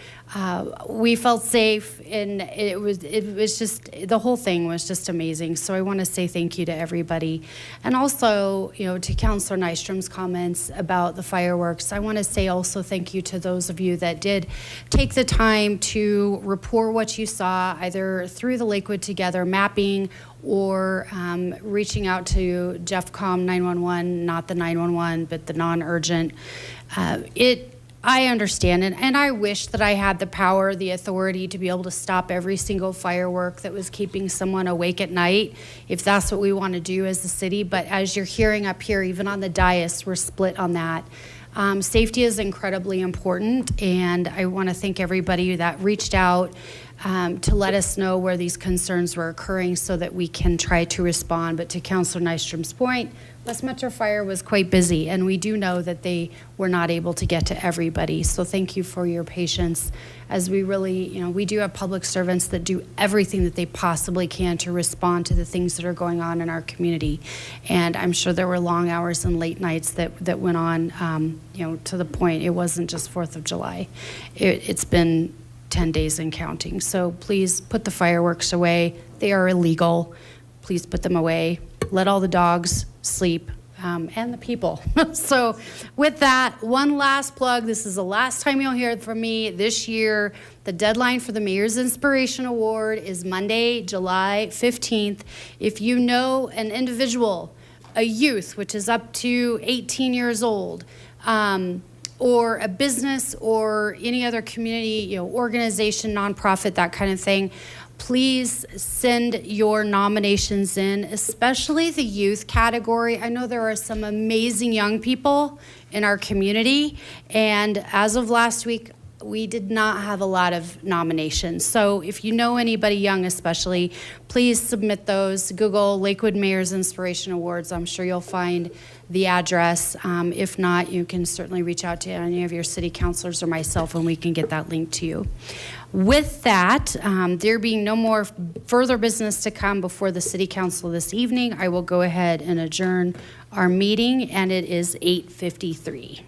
We felt safe, and it was just, the whole thing was just amazing. So I want to say thank you to everybody. And also, to Councilor Nystrom's comments about the fireworks, I want to say also thank you to those of you that did take the time to report what you saw, either through the Lakewood Together mapping or reaching out to JEFCOM 911, not the 911, but the non-urgent. I understand, and I wish that I had the power, the authority to be able to stop every single firework that was keeping someone awake at night, if that's what we want to do as a city. But as you're hearing up here, even on the dais, we're split on that. Safety is incredibly important, and I want to thank everybody that reached out to let us know where these concerns were occurring so that we can try to respond. But to Councilor Nystrom's point, West Metro Fire was quite busy, and we do know that they were not able to get to everybody. So thank you for your patience, as we really, we do have public servants that do everything that they possibly can to respond to the things that are going on in our community. And I'm sure there were long hours and late nights that went on, to the point it wasn't just 4th of July. It's been 10 days and counting. So please put the fireworks away. They are illegal. Please put them away. Let all the dogs sleep, and the people. So with that, one last plug. This is the last time you'll hear from me this year. The deadline for the Mayor's Inspiration Award is Monday, July 15th. If you know an individual, a youth, which is up to 18 years old, or a business or any other community, organization, nonprofit, that kind of thing, please send your nominations in, especially the youth category. I know there are some amazing young people in our community, and as of last week, we did not have a lot of nominations. So if you know anybody young especially, please submit those. Google Lakewood Mayor's Inspiration Awards. I'm sure you'll find the address. If not, you can certainly reach out to any of your city councilors or myself, and we can get that link to you. With that, there being no more further business to come before the City Council this evening, I will go ahead and adjourn our meeting, and it is 8:53.